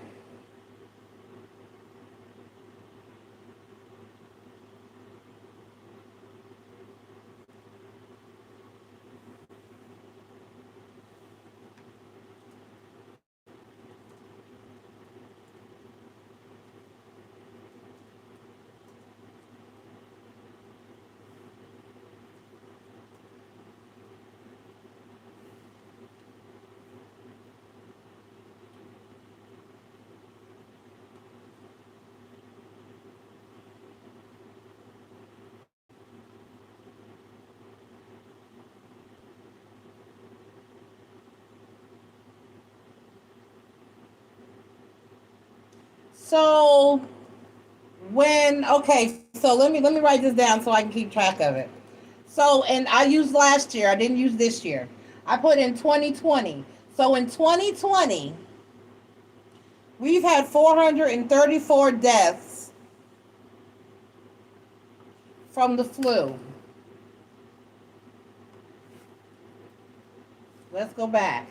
So so let me write this down so I can keep track of it. So, and I used last year, I didn't use this year. I put in 2020. So in 2020, we've had 434 deaths from the flu. Let's go back.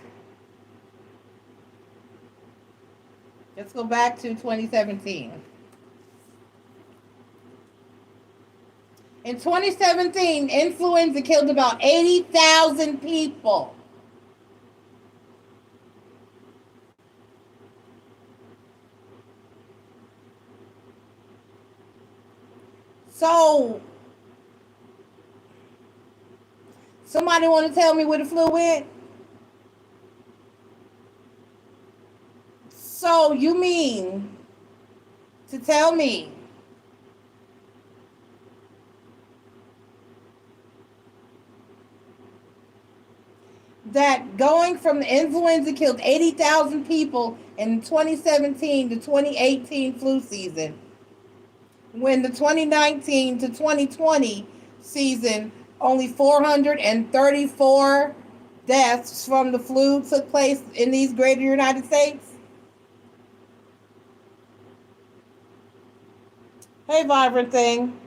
Let's go back to 2017. In 2017, influenza killed about 80,000 people. So, somebody want to tell me where the flu went? So, you mean to tell me that going from the influenza killed 80,000 people in 2017 to 2018 flu season, when the 2019 to 2020 season, only 434 deaths from the flu took place in these greater United States? Hey, vibrant thing.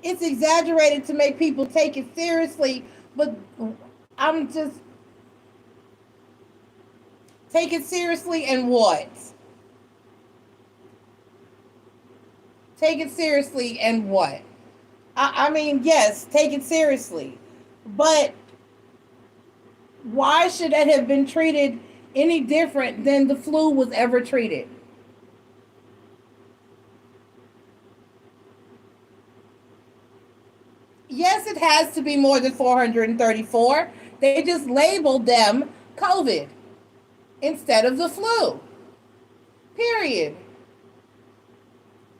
It's exaggerated to make people take it seriously, but I'm just take it seriously and what? Take it seriously and what? I mean, yes, take it seriously. But why should it have been treated any different than the flu was ever treated? Yes, it has to be more than 434. They just labeled them COVID instead of the flu. Period.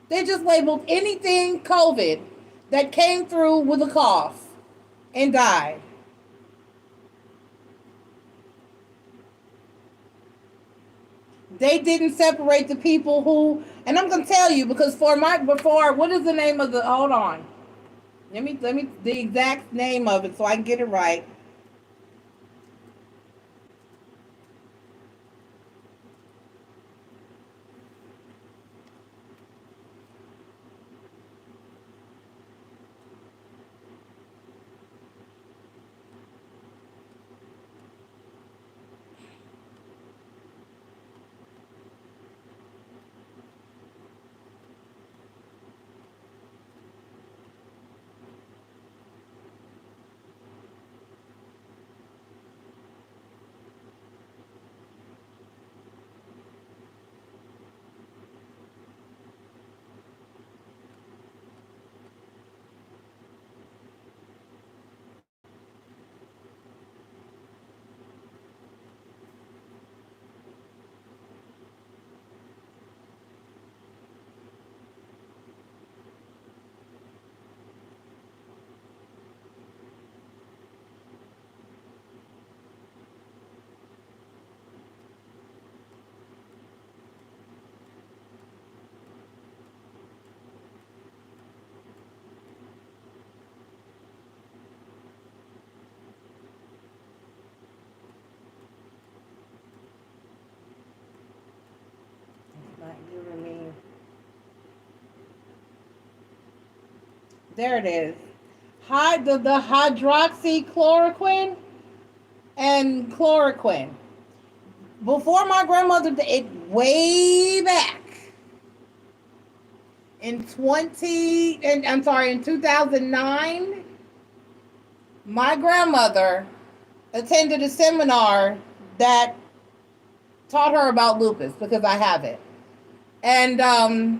They just labeled anything COVID that came through with a cough and died. They didn't separate the people who, and I'm gonna tell you because before what is the name of the, hold on. Let me the exact name of it so I can get it right. It's not giving me. There it is. The hydroxychloroquine and chloroquine. Before my grandmother, it way back in 2009, my grandmother attended a seminar that taught her about lupus because I have it. And I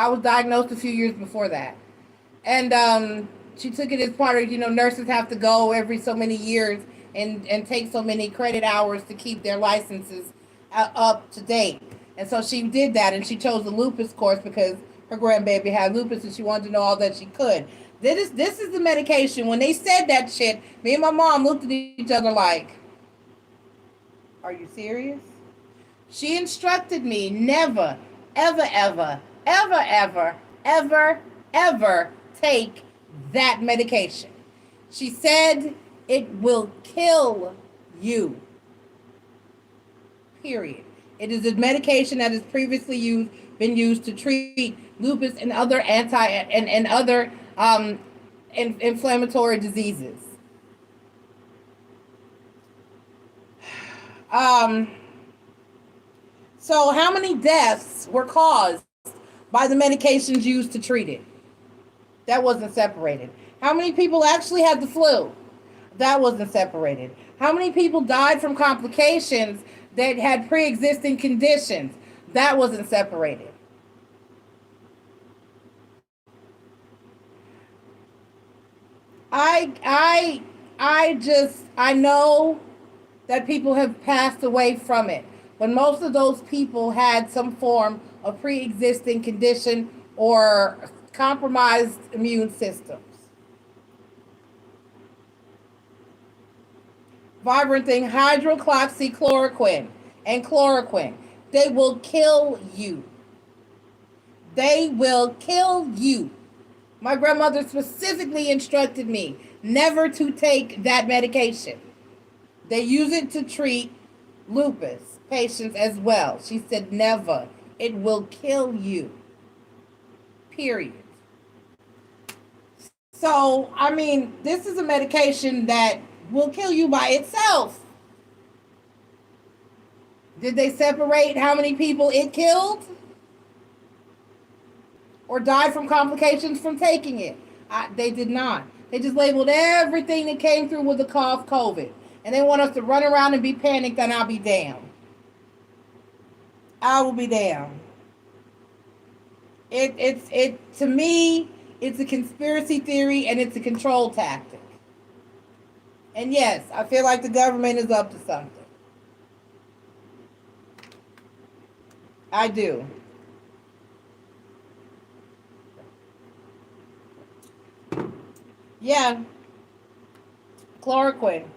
was diagnosed a few years before that. And she took it as part of, nurses have to go every so many years and take so many credit hours to keep their licenses up to date. And so she did that, and she chose the lupus course because her grandbaby had lupus and she wanted to know all that she could. This is the medication. When they said that shit, me and my mom looked at each other like, are you serious? She instructed me never, ever, ever, ever, ever, ever, ever take that medication. She said it will kill you. Period. It is a medication that has previously been used to treat lupus and other other inflammatory diseases. So how many deaths were caused by the medications used to treat it? That wasn't separated. How many people actually had the flu? That wasn't separated. How many people died from complications that had pre-existing conditions? That wasn't separated. I know that people have passed away from it, but most of those people had some form of pre-existing condition or compromised immune systems. Vibrant thing, hydroxychloroquine and chloroquine. They will kill you. They will kill you. My grandmother specifically instructed me never to take that medication. They use it to treat lupus patients as well. She said never. It will kill you. Period. So, I mean, this is a medication that will kill you by itself. Did they separate how many people it killed? or died from complications from taking it. They did not. They just labeled everything that came through with the cough COVID. And they want us to run around and be panicked, and I'll be damned. I will be damned. It to me, it's a conspiracy theory and it's a control tactic. And yes, I feel like the government is up to something. I do. Yeah. Chloroquine.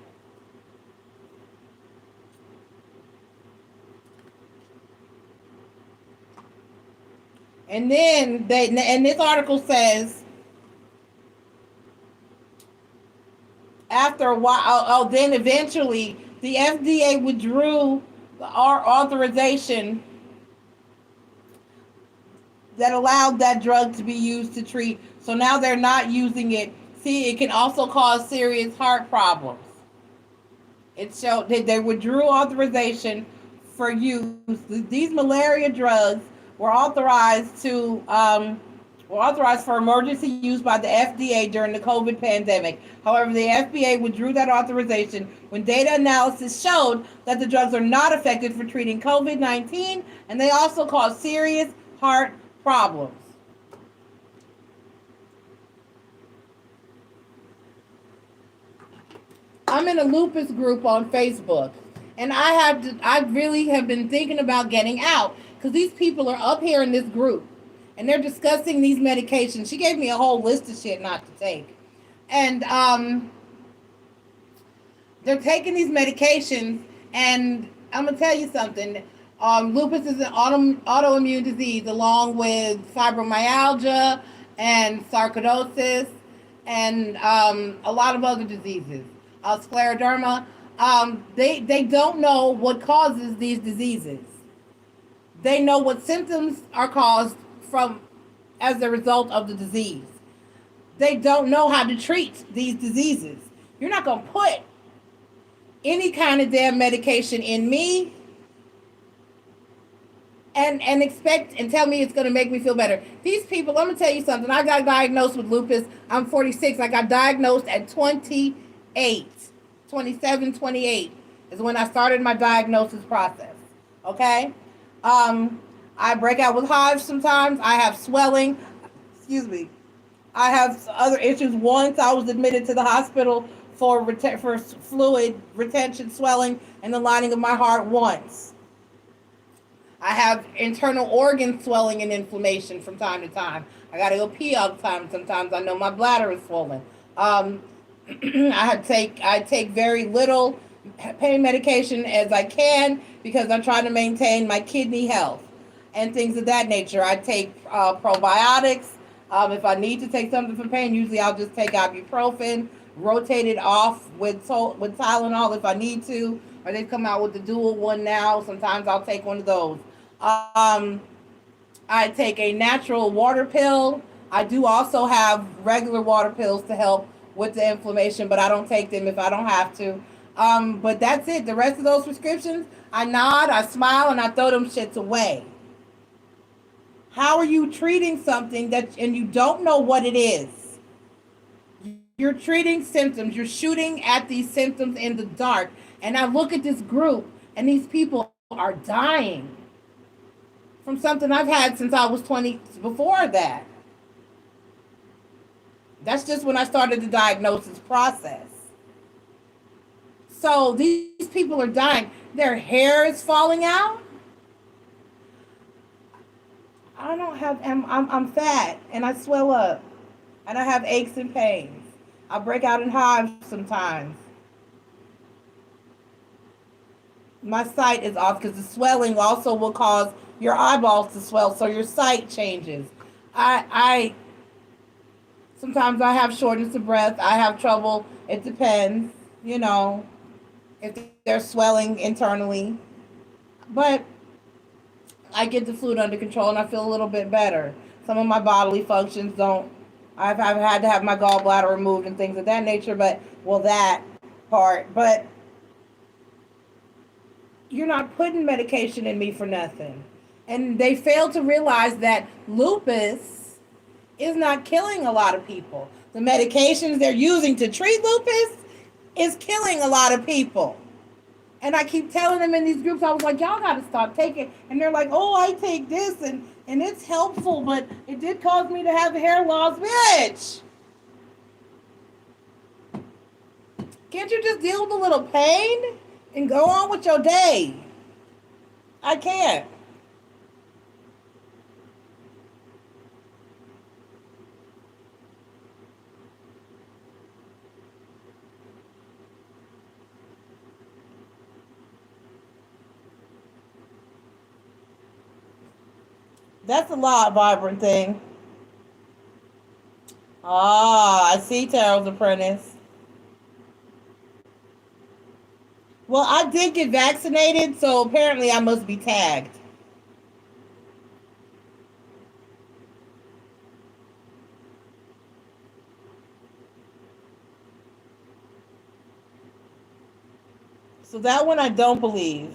And then and this article says after a while, then eventually the FDA withdrew our authorization that allowed that drug to be used to treat. So now they're not using it. See, it can also cause serious heart problems. It showed that they withdrew authorization for use. These malaria drugs were authorized for emergency use by the FDA during the COVID pandemic. However, the FDA withdrew that authorization when data analysis showed that the drugs are not effective for treating COVID-19, and they also cause serious heart problems. I'm in a lupus group on Facebook, and I really have been thinking about getting out because these people are up here in this group and they're discussing these medications. She gave me a whole list of shit not to take. And they're taking these medications, and I'm going to tell you something. Lupus is an autoimmune disease along with fibromyalgia and sarcoidosis and a lot of other diseases. Scleroderma. They don't know what causes these diseases. They know what symptoms are caused from as a result of the disease. They don't know how to treat these diseases. You're not going to put any kind of damn medication in me and expect and tell me it's going to make me feel better. These people, let me tell you something. I got diagnosed with lupus. I'm 46. I got diagnosed at 28. 27, 28 is when I started my diagnosis process. Okay? I break out with hives sometimes. I have swelling. Excuse me. I have other issues. Once I was admitted to the hospital for fluid retention, swelling, and the lining of my heart once. I have internal organ swelling and inflammation from time to time. I got to go pee all the time. Sometimes I know my bladder is swollen. I take very little pain medication as I can because I'm trying to maintain my kidney health and things of that nature. I take probiotics. If I need to take something for pain, usually I'll just take ibuprofen, rotate it off with Tylenol if I need to, or they've come out with the dual one now. Sometimes I'll take one of those. I take a natural water pill. I do also have regular water pills to help with the inflammation, but I don't take them if I don't have to. But that's it. The rest of those prescriptions, I nod, I smile, and I throw them shits away. How are you treating something and you don't know what it is? You're treating symptoms. You're shooting at these symptoms in the dark. And I look at this group, and these people are dying from something I've had since I was 20, before that. That's just when I started the diagnosis process. So these people are dying. Their hair is falling out. I don't have, I'm fat and I swell up and I have aches and pains. I break out in hives sometimes. My sight is off because the swelling also will cause your eyeballs to swell, so your sight changes. Sometimes I have shortness of breath. I have trouble. It depends, if they're swelling internally. But I get the fluid under control and I feel a little bit better. Some of my bodily functions don't. I've had to have my gallbladder removed and things of that nature, but that part. But you're not putting medication in me for nothing. And they fail to realize that lupus is not killing a lot of people. The medications they're using to treat lupus is killing a lot of people. And I keep telling them in these groups, I was like, y'all got to stop taking. And they're like, oh, I take this and it's helpful, but it did cause me to have hair loss. Bitch! Can't you just deal with a little pain and go on with your day? I can't. That's a lot, Vibrant Thing. Ah, I see, Tarot's Apprentice. Well, I did get vaccinated, so apparently I must be tagged. So that one I don't believe.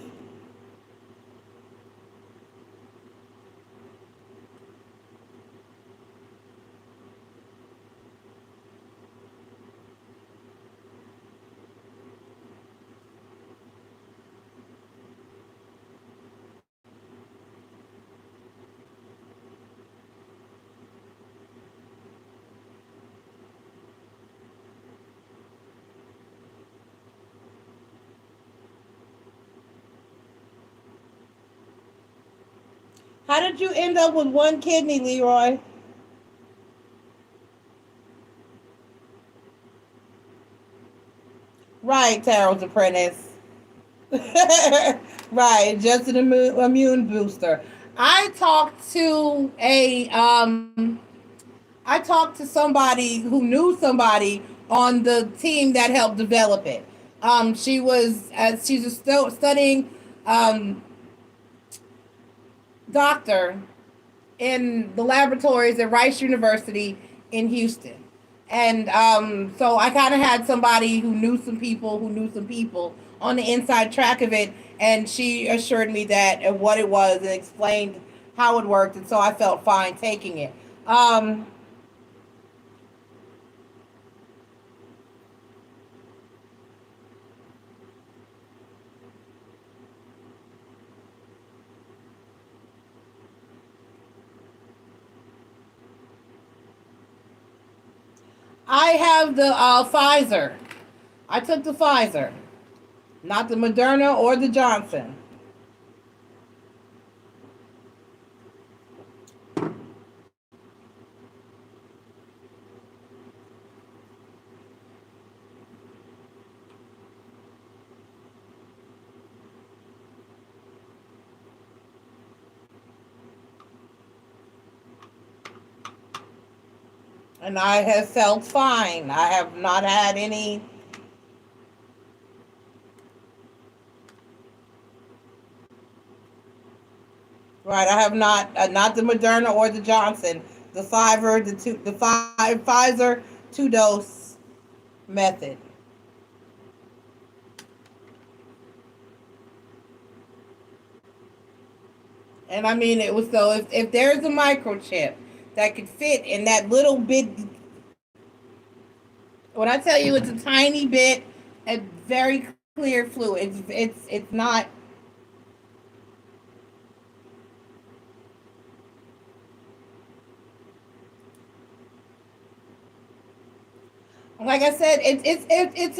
How did you end up with one kidney, Leroy? Right, Tarot's Apprentice. Right, just an immune booster. I talked to a I talked to somebody who knew somebody on the team that helped develop it. She's still studying um, doctor in the laboratories at Rice University in Houston. And so I kind of had somebody who knew some people on the inside track of it. And she assured me that what it was and explained how it worked. And so I felt fine taking it. I have the Pfizer. I took the Pfizer, not the Moderna or the Johnson. And I have felt fine. I have not had any. Right, I have not the Moderna or the Johnson, the Pfizer 2-dose method. And I mean, it was so if there's a microchip that could fit in that little bit, when I tell you it's a tiny bit, a very clear fluid. It's not. Like I said, it's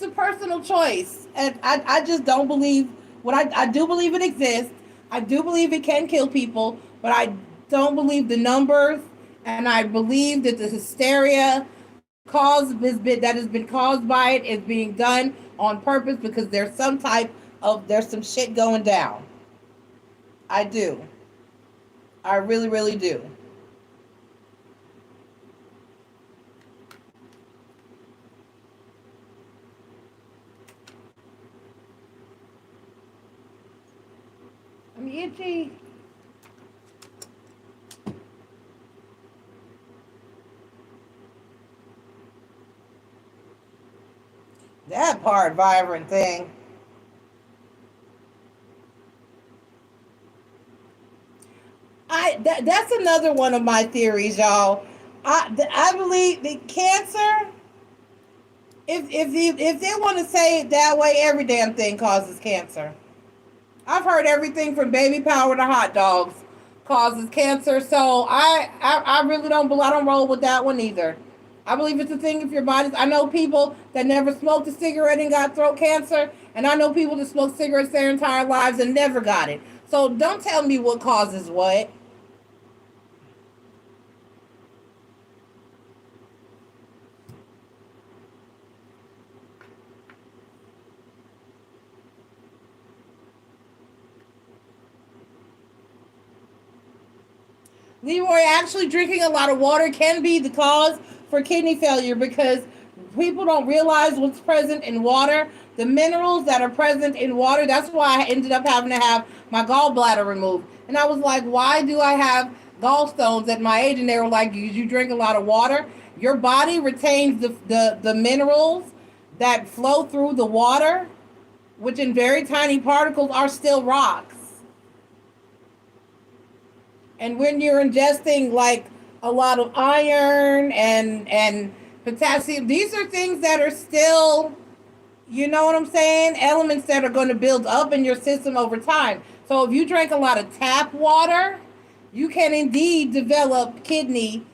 a personal choice, and I just don't believe what I do believe it exists. I do believe it can kill people, but I don't believe the numbers, and I believe that the hysteria that has been caused by it is being done on purpose because there's some shit going down. I do. I really, really do. I'm itchy. That part, Vibrant Thing. I That's another one of my theories, y'all. I believe that cancer, if they want to say it that way, every damn thing causes cancer. I've heard everything from baby powder to hot dogs causes cancer. So I really I don't roll with that one either. I believe it's a thing if your body's. I know people that never smoked a cigarette and got throat cancer, and I know people that smoked cigarettes their entire lives and never got it. So don't tell me what causes what. Leroy, actually drinking a lot of water can be the cause for kidney failure because people don't realize what's present in water. The minerals that are present in water, that's why I ended up having to have my gallbladder removed. And I was like, why do I have gallstones at my age? And they were like, you drink a lot of water. Your body retains the minerals that flow through the water, which in very tiny particles are still rocks. And when you're ingesting like a lot of iron and potassium, these are things that are still, you know what I'm saying? Elements that are going to build up in your system over time. So if you drink a lot of tap water, you can indeed develop kidney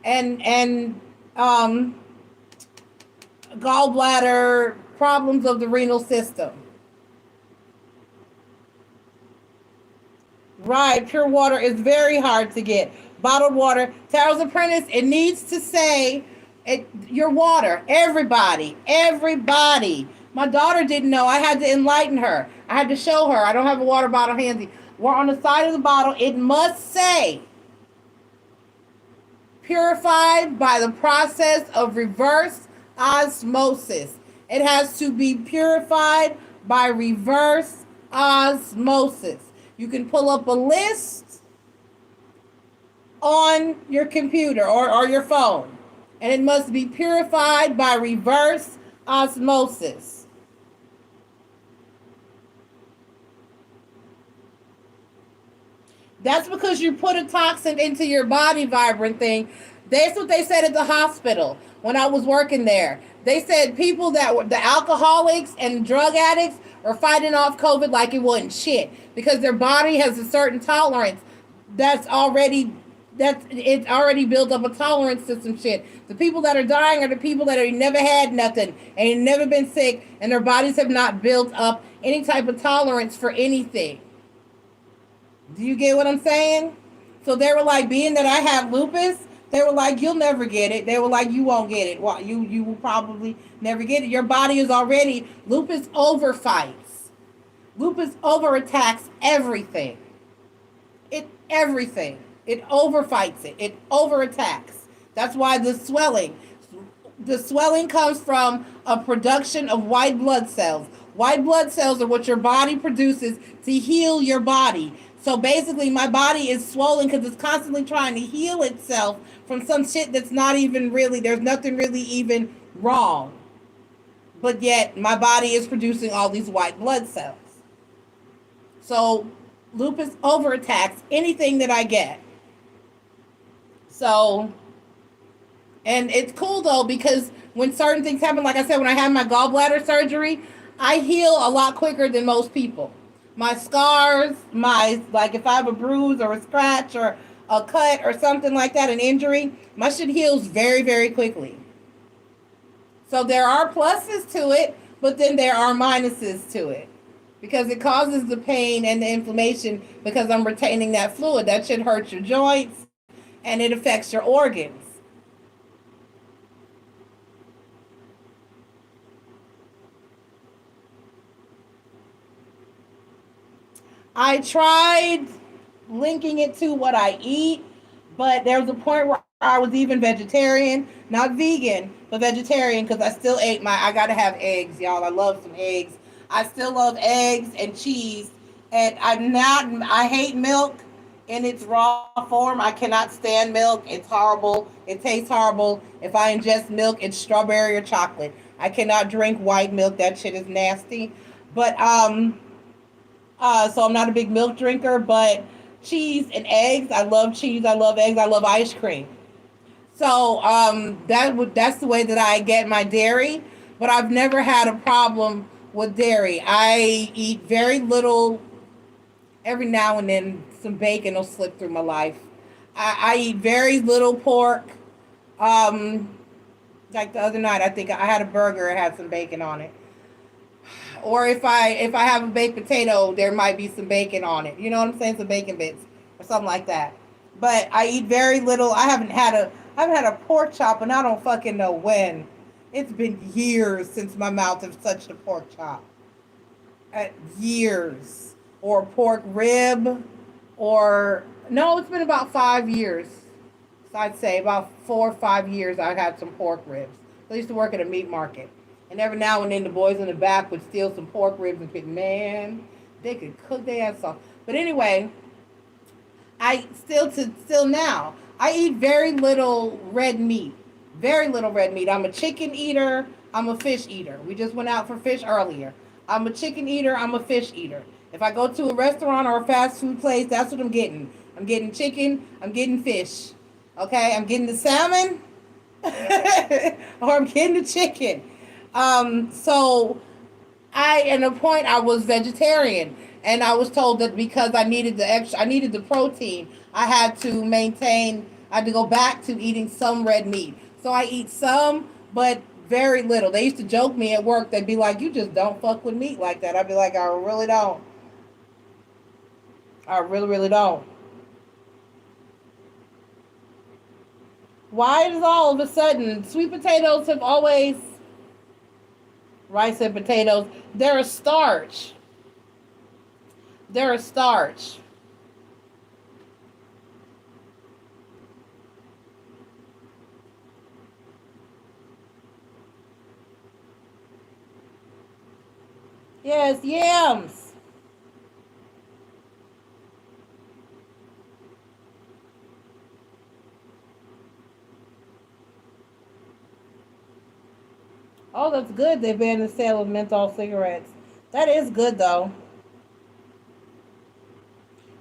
and gallbladder problems of the renal system. Right, pure water is very hard to get. Bottled water, Taro's Apprentice, it needs to say your water. Everybody. My daughter didn't know. I had to enlighten her. I had to show her. I don't have a water bottle handy. We're on the side of the bottle. It must say purified by the process of reverse osmosis. It has to be purified by reverse osmosis. You can pull up a list on your computer or your phone, and it must be purified by reverse osmosis. That's because you put a toxin into your body, Vibrant thing. That's what they said at the hospital when I was working there. They said people that were the alcoholics and drug addicts are fighting off COVID like it wasn't shit because their body has a certain tolerance it's already built up a tolerance to some shit. The people that are dying are the people that have never had nothing and never been sick, and their bodies have not built up any type of tolerance for anything. Do you get what I'm saying? So they were like, being that I have lupus, they were like, you'll never get it. They were like, you won't get it. Well, you will probably never get it. Your body is already, lupus overfights. Lupus overattacks everything. Everything. It overfights it. It overattacks. That's why the swelling comes from a production of white blood cells. White blood cells are what your body produces to heal your body. So basically, my body is swollen because it's constantly trying to heal itself from some shit that's not even really, there's nothing really even wrong. But yet, my body is producing all these white blood cells. So, lupus overattacks anything that I get. So, and it's cool though, because when certain things happen, like I said, when I had my gallbladder surgery, I heal a lot quicker than most people. My scars, like if I have a bruise or a scratch or a cut or something like that, an injury, my shit heals very, very quickly. So there are pluses to it, but then there are minuses to it. Because it causes the pain and the inflammation because I'm retaining that fluid. That should hurt your joints and it affects your organs. I tried linking it to what I eat, but there was a point where I was even vegetarian, not vegan, but vegetarian, because I still I gotta have eggs, y'all. I love some eggs. I still love eggs and cheese, and I hate milk in its raw form. I cannot stand milk. It's horrible. It tastes horrible. If I ingest milk, it's strawberry or chocolate. I cannot drink white milk. That shit is nasty. But so I'm not a big milk drinker, but cheese and eggs. I love cheese. I love eggs. I love ice cream. So that's the way that I get my dairy. But I've never had a problem with dairy. I eat very little. Every now and then, some bacon will slip through my life. I eat very little pork. Um, like the other night, I think I had a burger. It had some bacon on it. Or if I have a baked potato, there might be some bacon on it. You know what I'm saying? Some bacon bits or something like that. But I eat very little. I haven't had a pork chop, and I don't fucking know when. It's been years since my mouth has touched a pork chop. Years. Or pork rib, or no, it's been about 5 years. So I'd say about 4 or 5 years I've had some pork ribs. I used to work at a meat market. And every now and then the boys in the back would steal some pork ribs and think, man, they could cook their ass off. But anyway, I still now, I eat very little red meat. Very little red meat. I'm a chicken eater. I'm a fish eater. We just went out for fish earlier. I'm a chicken eater. I'm a fish eater. If I go to a restaurant or a fast food place, that's what I'm getting. I'm getting chicken. I'm getting fish. Okay? I'm getting the salmon or I'm getting the chicken. So at a point I was vegetarian, and I was told that because I needed the protein, I had to go back to eating some red meat. So I eat some, but very little. They used to joke me at work. They'd be like, "You just don't fuck with meat like that." I'd be like, "I really don't. I really, really don't." Why is all of a sudden sweet potatoes have always rice and potatoes? They're a starch. They're a starch. Yes, yams. Oh, that's good. They banned the sale of menthol cigarettes. That is good, though.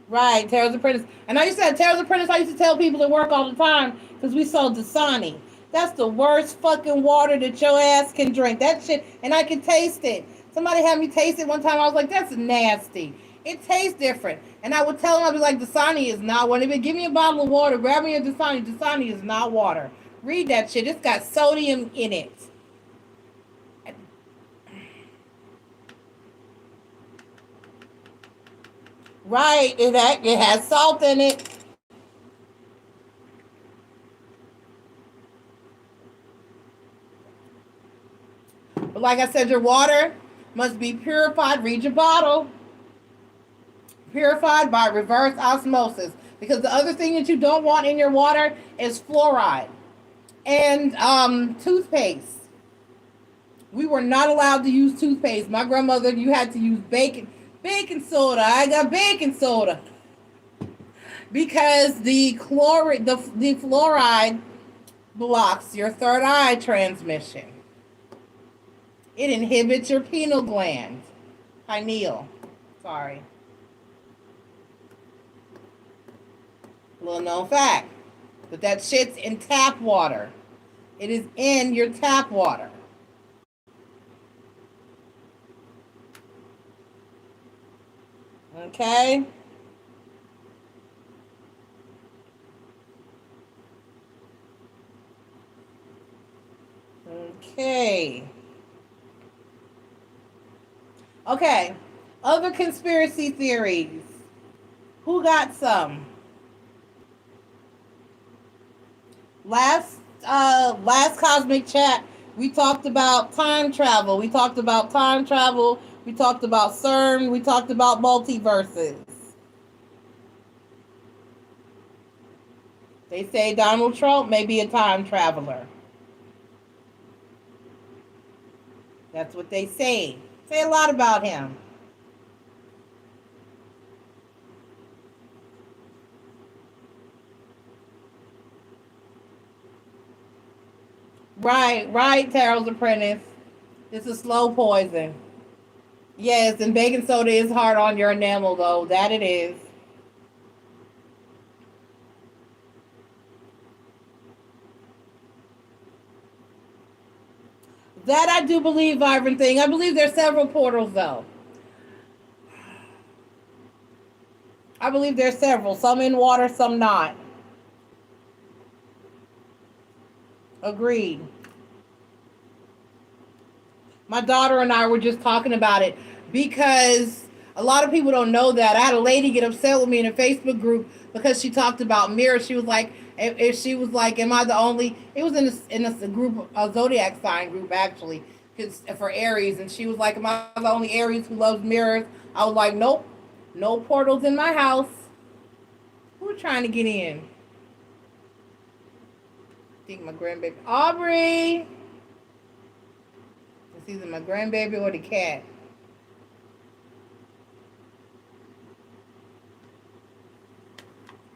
Right, Tara's Apprentice. And I used to have Tara's Apprentice. I used to tell people at work all the time because we sold Dasani. That's the worst fucking water that your ass can drink. That shit, and I can taste it. Somebody had me taste it one time. I was like, that's nasty. It tastes different. And I would tell them, I'd be like, Dasani is not water. But give me a bottle of water. Grab me a Dasani. Dasani is not water. Read that shit. It's got sodium in it. Right, it has salt in it. But like I said, your water must be purified. Read your bottle. Purified by reverse osmosis. Because the other thing that you don't want in your water is fluoride and toothpaste. We were not allowed to use toothpaste. My grandmother, you had to use baking soda. I got baking soda because the fluoride blocks your third eye transmission. It inhibits your pineal. Sorry. Little known fact. But that shit's in tap water. It is in your tap water. Okay? Okay. Okay. Other conspiracy theories. Who got some? Last cosmic chat, we talked about time travel. We talked about We talked about CERN. We talked about multiverses. They say Donald Trump may be a time traveler. That's what they say. Say a lot about him. Right, Taro's Apprentice. It's a slow poison. Yes, and baking soda is hard on your enamel, though. That it is. That I do believe, vibrant thing. I believe there's several portals though. I believe there's several. Some in water, some not. Agreed. My daughter and I were just talking about it because a lot of people don't know that. I had a lady get upset with me in a Facebook group because she talked about mirrors. She was like, if she was like, am I the only? It was in a group, a zodiac sign group actually, cause for Aries, and she was like, am I the only Aries who loves mirrors? I was like, nope, no portals in my house. Who are trying to get in? I think my grandbaby Aubrey. It's either my grandbaby or the cat.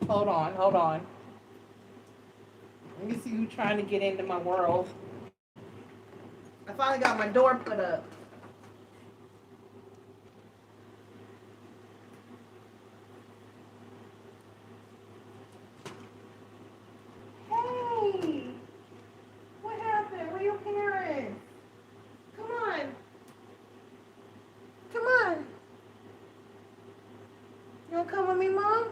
Hold on, hold on. Let me see who's trying to get into my world. I finally got my door put up. Hey! What happened? Where your parents? Come on. Come on. You wanna come with me, Mom?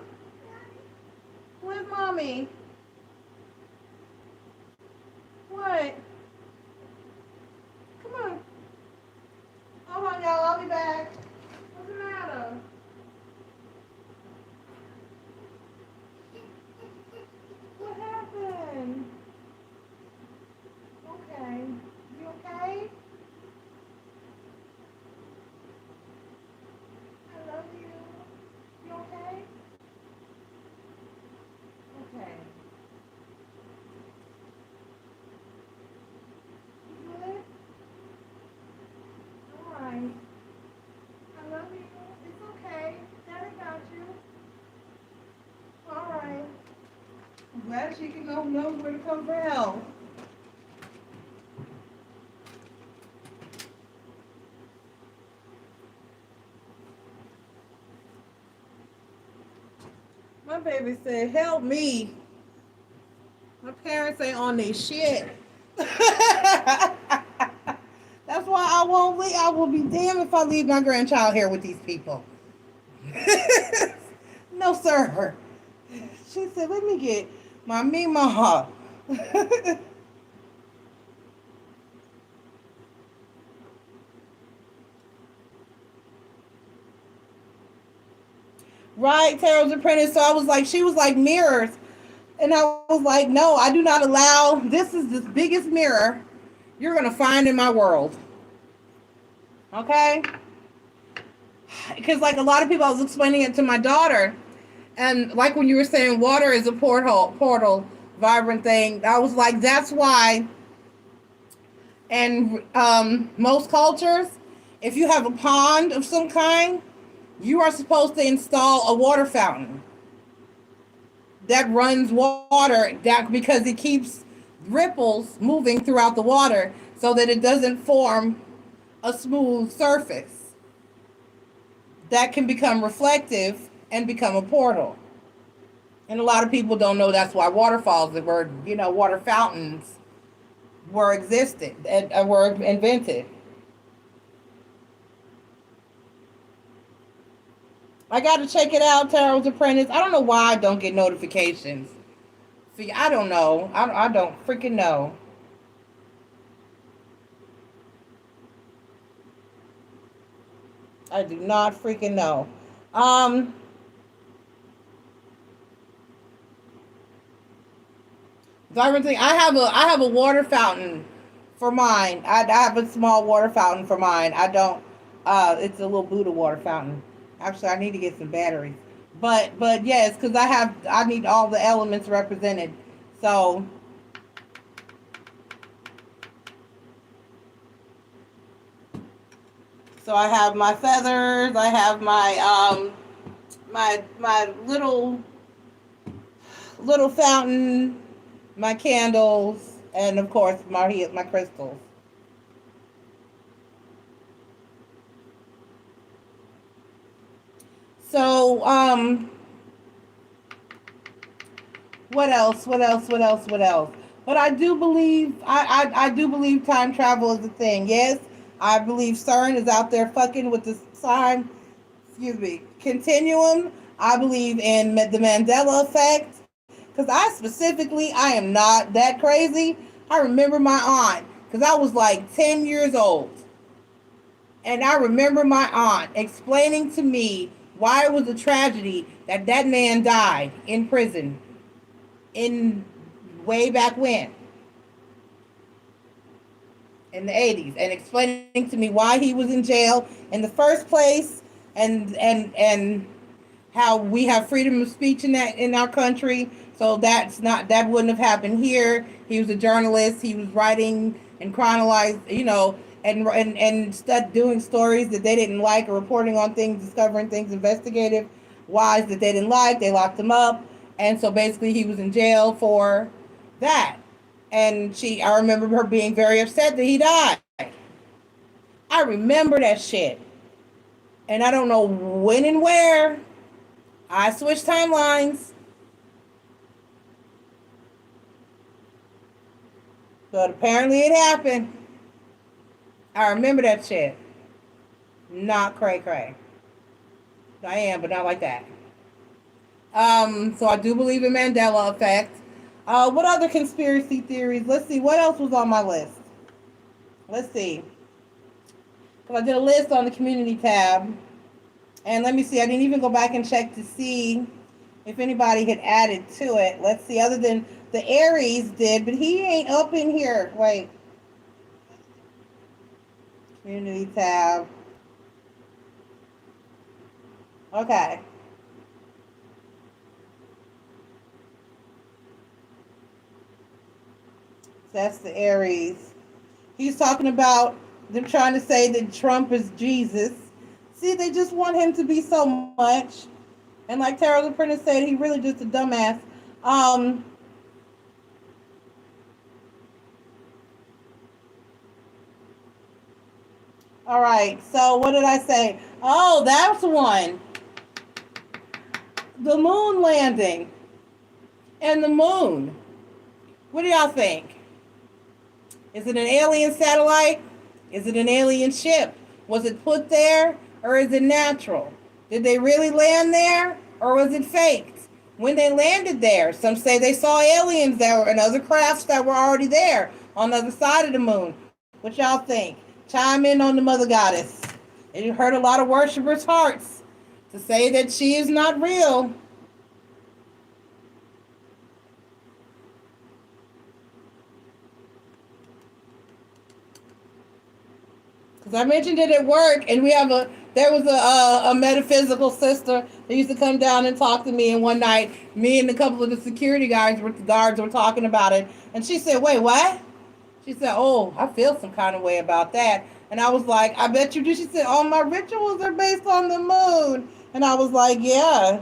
Where's Mommy? What? Come on. Hold on, y'all. I'll be back. What's the matter? What happened? Okay. You okay? I love you. You okay? Okay. You good? All right. I love you. It's okay. Daddy got you. All right. I'm glad she can know where to come for help. My baby said, help me. My parents ain't on their shit. That's why I won't leave. I will be damned if I leave my grandchild here with these people. No, sir. She said, let me get my Mima. Right, Tarot's apprentice. So I was like, she was like mirrors. And I was like, no, I do not allow, this is the biggest mirror you're going to find in my world. Okay? Because like a lot of people, I was explaining it to my daughter. And like when you were saying water is a portal, vibrant thing. I was like, that's why in most cultures, if you have a pond of some kind, you are supposed to install a water fountain that runs water that because it keeps ripples moving throughout the water so that it doesn't form a smooth surface that can become reflective and become a portal. And a lot of people don't know that's why waterfalls were, water fountains were existed and were invented. I got to check it out, Tarot's Apprentice. I don't know why I don't get notifications. See, I don't know. I don't freaking know. I do not freaking know. I have a water fountain for mine. I have a small water fountain for mine. I don't. It's a little Buddha water fountain. Actually, I need to get some batteries. But yes, because I need all the elements represented. So I have my feathers. I have my little fountain, my candles, and of course my crystals. So, what else? What else? What else? What else? But I do believe I do believe time travel is a thing. Yes, I believe CERN is out there fucking with the time, excuse me, continuum. I believe in the Mandela effect. Because I am not that crazy. I remember my aunt, because I was like 10 years old. And I remember my aunt explaining to me why it was a tragedy that that man died in prison in way back when, in the 80s, and explaining to me why he was in jail in the first place, and how we have freedom of speech in our country. So that wouldn't have happened here. He was a journalist. He was writing and chronologized, and doing stories that they didn't like, or reporting on things, discovering things, investigative wise that they didn't like. They locked him up, and so basically he was in jail for that. And I remember her being very upset that he died. I remember that shit, and I don't know when and where. I switched timelines, but apparently it happened. I remember that shit. Not cray cray. I am, but not like that. So I do believe in Mandela effect. What other conspiracy theories? Let's see. What else was on my list? Let's see. Because I did a list on the community tab. And let me see. I didn't even go back and check to see if anybody had added to it. Let's see. Other than the Aries did, but he ain't up in here. Wait. Community tab. Okay. So that's the Aries. He's talking about them trying to say that Trump is Jesus. See, they just want him to be so much. And like Tara the Apprentice said, he really just a dumbass. All right. So what did I say? Oh, that's one. The moon landing and the moon. What do y'all think? Is it an alien satellite? Is it an alien ship? Was it put there, or is it natural? Did they really land there, or was it faked? When they landed there, some say they saw aliens there and other crafts that were already there on the other side of the moon. What y'all think? Chime in on the Mother Goddess. And you hurt a lot of worshippers' hearts to say that she is not real. Because I mentioned it at work, and there was a metaphysical sister that used to come down and talk to me. And one night, me and a couple of the security guards were talking about it, and she said, "Wait, what?" She said, "Oh, I feel some kind of way about that." And I was like, "I bet you do." She said, "All my rituals are based on the moon," and I was like, "Yeah."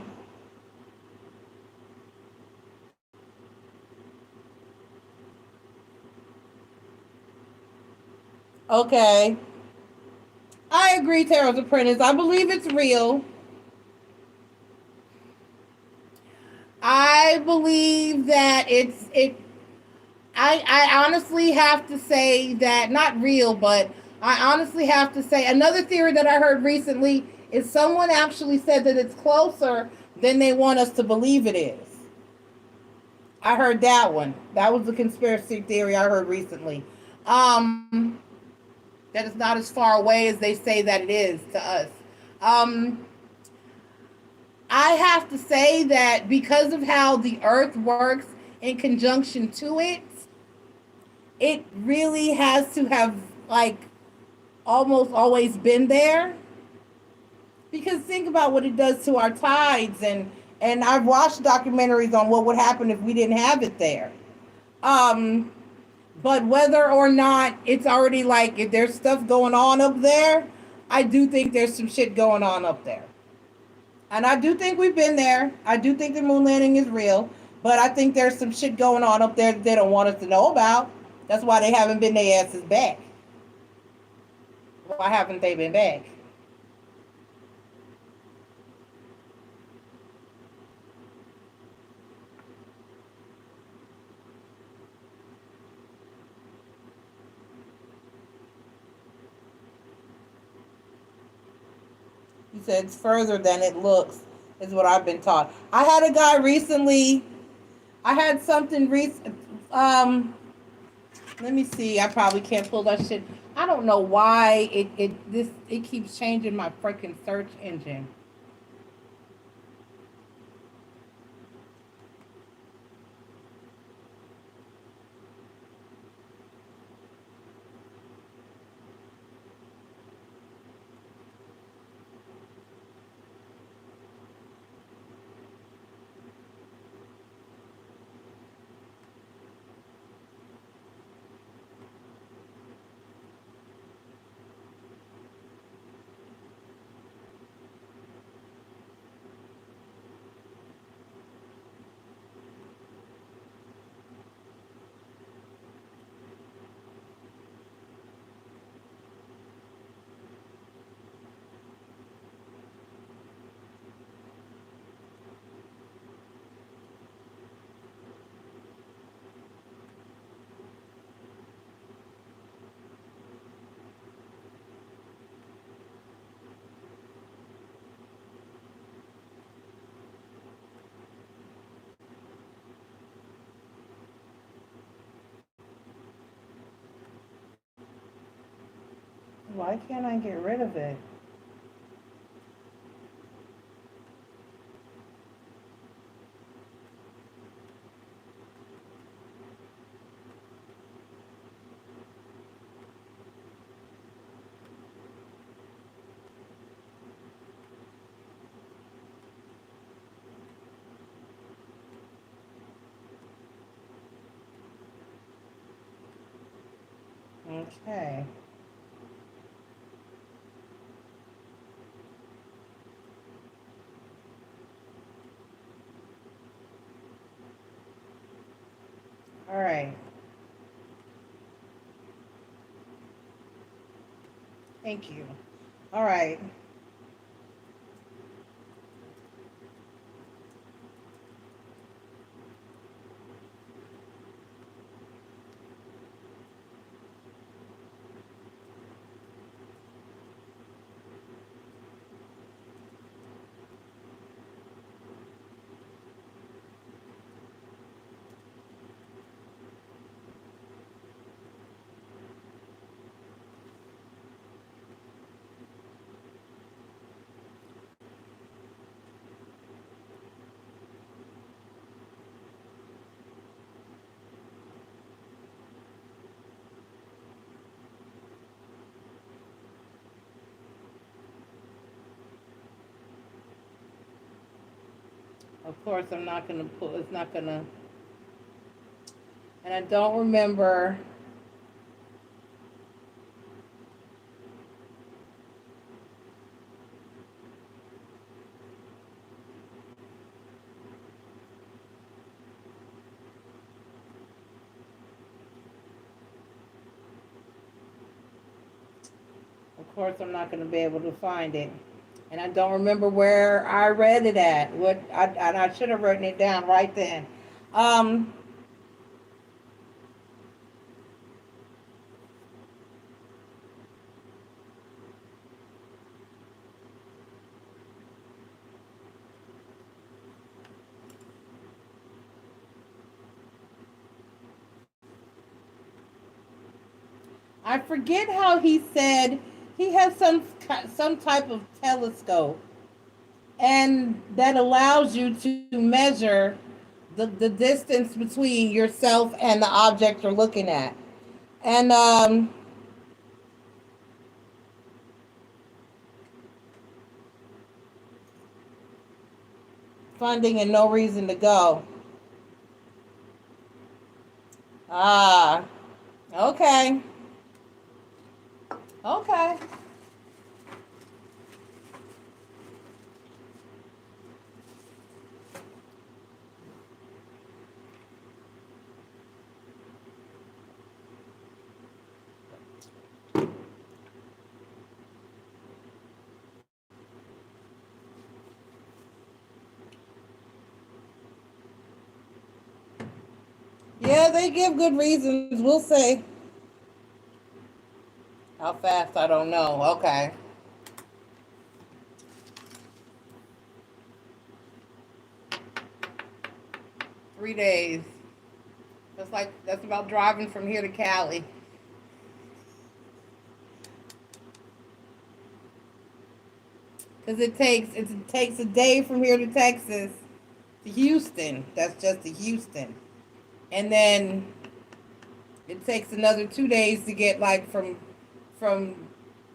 Okay. I agree, Tarot's Apprentice. I believe it's real. I believe that I honestly have to say that, not real, but I honestly have to say another theory that I heard recently is someone actually said that it's closer than they want us to believe it is. I heard that one. That was the conspiracy theory I heard recently. That it's not as far away as they say that it is to us. Um, I have to say that because of how the earth works in conjunction to it, it really has to have, like, almost always been there. Because think about what it does to our tides, and I've watched documentaries on what would happen if we didn't have it there. Um, but whether or not it's already, like, if there's stuff going on up there, I do think there's some shit going on up there. And I do think we've been there. I do think the moon landing is real. But I think there's some shit going on up there that they don't want us to know about. That's why they haven't been their asses back. Why haven't they been back? says further than it looks, is what I've been taught. I had a guy recently. I had something recent. Let me see. I probably can't pull that shit. I don't know why it keeps changing my freaking search engine. Why can't I get rid of it? Okay. All right. Thank you. All right. Of course, I'm not gonna pull. It's not gonna. And I don't remember. Of course, I'm not gonna be able to find it. And I don't remember where I read it at. And I should have written it down right then. Um, I forget how he said he has some type of telescope, and that allows you to measure the distance between yourself and the object you're looking at. And funding and no reason to go. Ah, okay, okay. Yeah, they give good reasons. We'll say. How fast? I don't know. Okay. 3 days. That's about driving from here to Cali. Because it takes a day from here to Texas to Houston. That's just to Houston. And then it takes another 2 days to get like from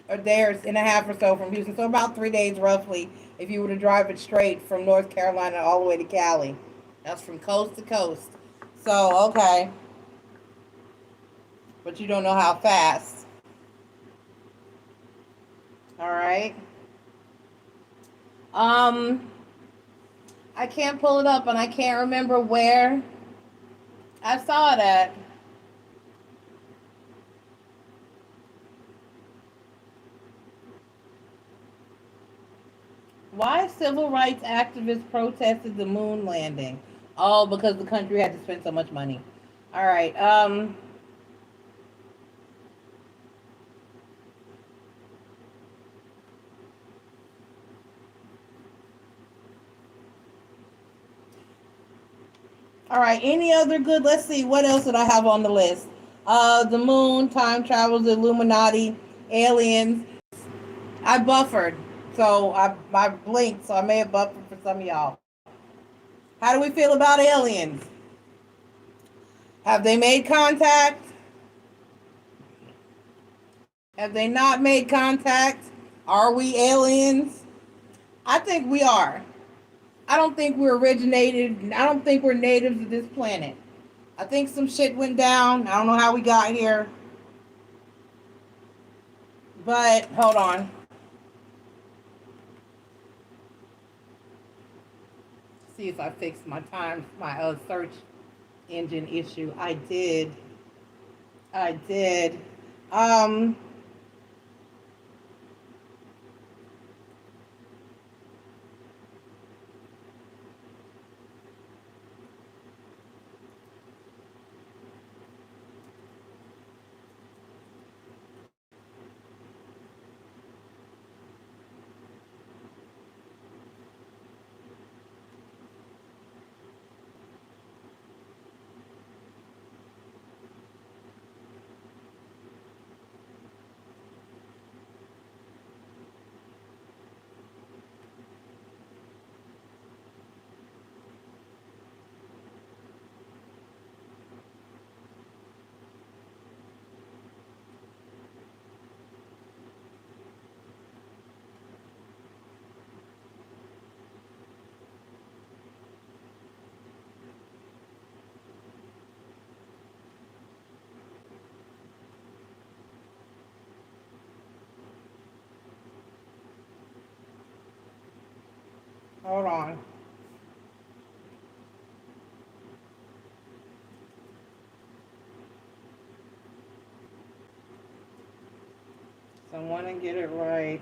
a day and a half or so from Houston. So about 3 days roughly if you were to drive it straight from North Carolina all the way to Cali. That's from coast to coast. So okay. But you don't know how fast. All right. Um I can't pull it up and I can't remember where I saw it at. Why civil rights activists protested the moon landing? Oh, because the country had to spend so much money. All right. All right. Any other good? Let's see. What else did I have on the list? The moon, time travels, Illuminati, aliens. I buffered, so I blinked, so I may have buffered for some of y'all. How do we feel about aliens? Have they made contact? Have they not made contact? Are we aliens? I think we are. I don't think we're originated. I don't think we're natives of this planet. I think some shit went down. I don't know how we got here. But hold on. See if I fixed my search engine issue. I did. I did. Um hold on. Someone to get it right.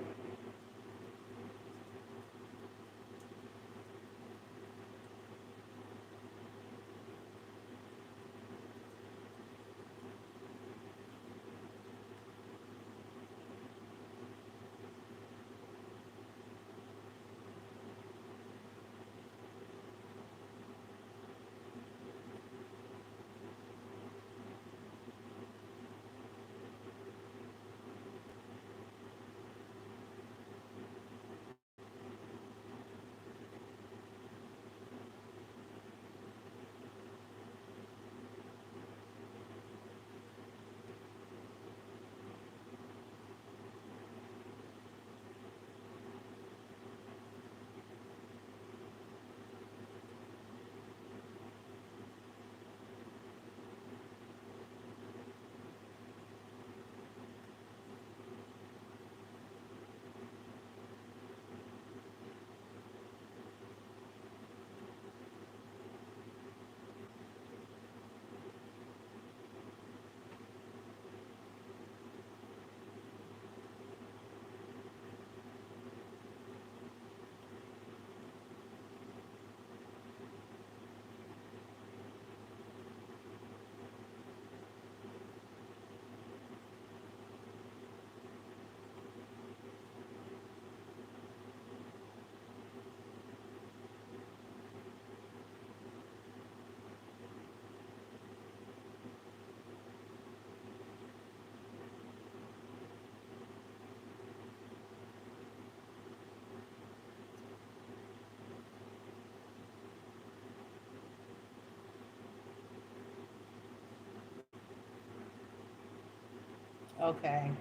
Okay.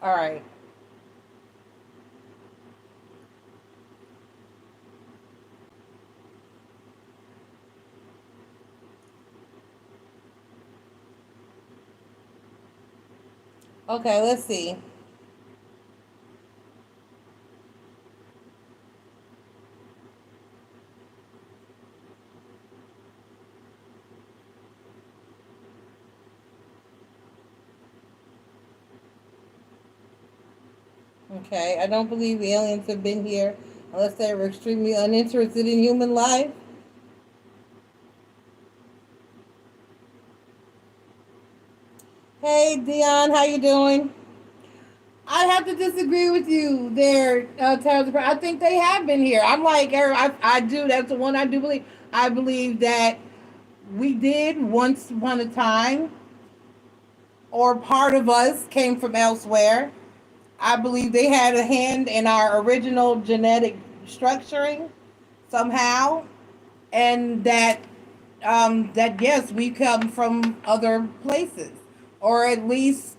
All right. Okay, let's see. Okay, I don't believe aliens have been here unless they were extremely uninterested in human life. Hey, Dion, how you doing? I have to disagree with you there, Taylor. I think they have been here. I'm like, I do. That's the one I do believe. I believe that we did once upon a time, or part of us came from elsewhere. I believe they had a hand in our original genetic structuring somehow, and that yes, we come from other places, or at least,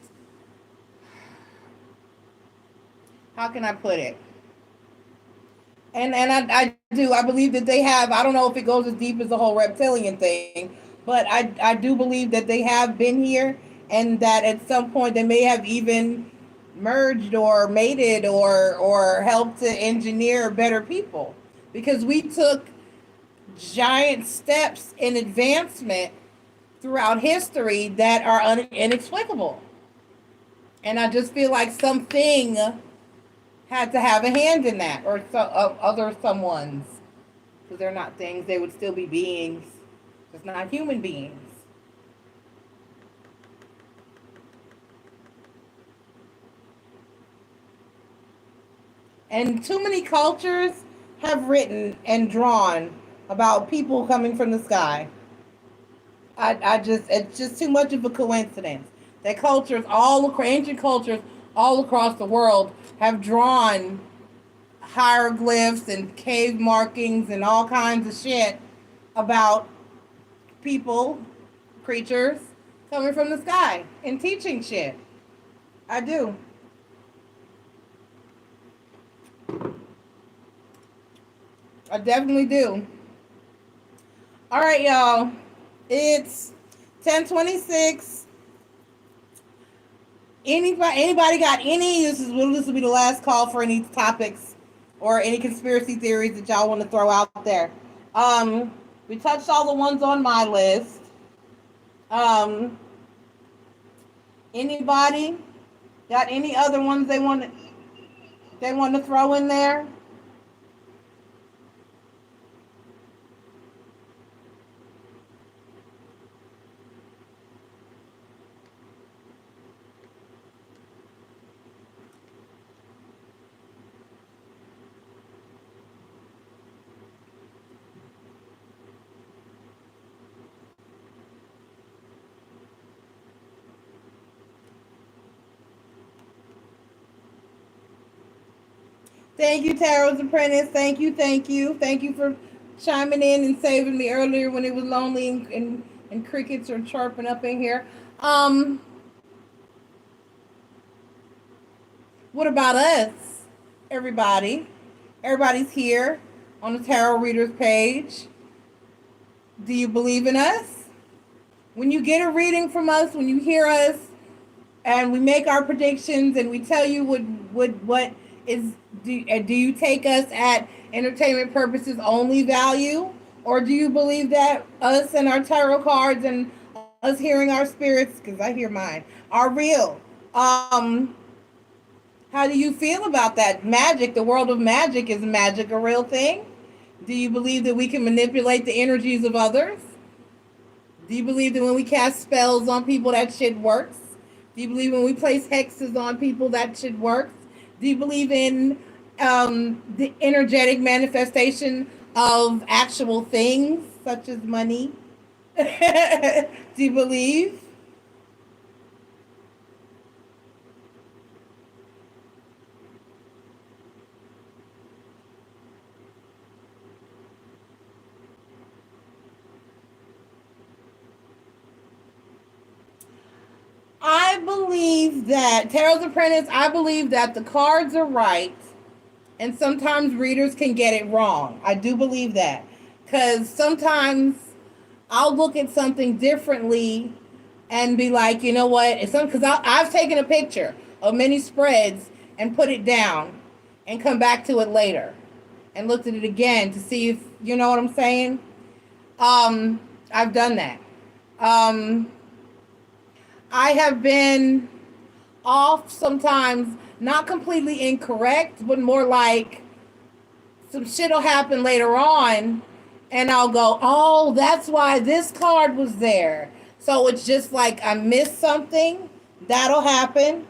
how can I put it? And I do, I believe that they have. I don't know if it goes as deep as the whole reptilian thing, but I do believe that they have been here, and that at some point they may have even merged or mated or helped to engineer better people, because we took giant steps in advancement throughout history that are inexplicable. And I just feel like something had to have a hand in that, or other someone's, because they're not things; they would still be beings, just not human beings. And too many cultures have written and drawn about people coming from the sky. I just, it's just too much of a coincidence that cultures, ancient cultures all across the world, have drawn hieroglyphs and cave markings and all kinds of shit about people, creatures coming from the sky and teaching shit. I do. I definitely do. All right, y'all. It's 10:26. Anybody got any? This will be the last call for any topics or any conspiracy theories that y'all want to throw out there. We touched all the ones on my list. Um, Anybody got any other ones they want to throw in there? Thank you, Tarot's Apprentice. Thank you, thank you, thank you for chiming in and saving me earlier when it was lonely and crickets are chirping up in here. Um, what about us, everybody? Everybody's here on the Tarot Readers page. Do you believe in us? When you get a reading from us, when you hear us, and we make our predictions and we tell you what is, do you take us at entertainment purposes only value, or do you believe that us and our tarot cards and us hearing our spirits, because I hear mine, are real? um how do you feel about that? Magic, the world of magic, is magic a real thing? Do you believe that we can manipulate the energies of others? Do you believe that when we cast spells on people, that shit works? Do you believe when we place hexes on people, that shit works? Do you believe in the energetic manifestation of actual things such as money? Do you believe? I believe that Tarot's Apprentice, I believe that the cards are right, and sometimes readers can get it wrong. I do believe that. Because sometimes I'll look at something differently and be like, you know what? It's because I've taken a picture of many spreads and put it down and come back to it later and looked at it again to see if, you know what I'm saying? I've done that. I have been off sometimes, not completely incorrect, but more like some shit will happen later on and I'll go, oh, that's why this card was there. So it's just like I missed something. That'll happen.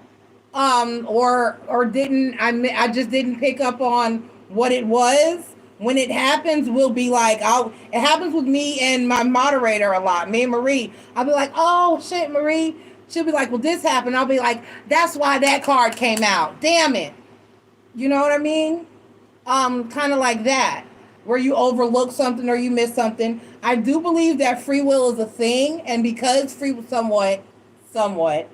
Or didn't I just didn't pick up on what it was. When it happens, we'll be like, it happens with me and my moderator a lot, me and Marie. I'll be like, oh shit, Marie. She'll be like, well, this happened. I'll be like, that's why that card came out. Damn it. You know what I mean? Kind of like that, where you overlook something or you miss something. I do believe that free will is a thing, and because free will somewhat,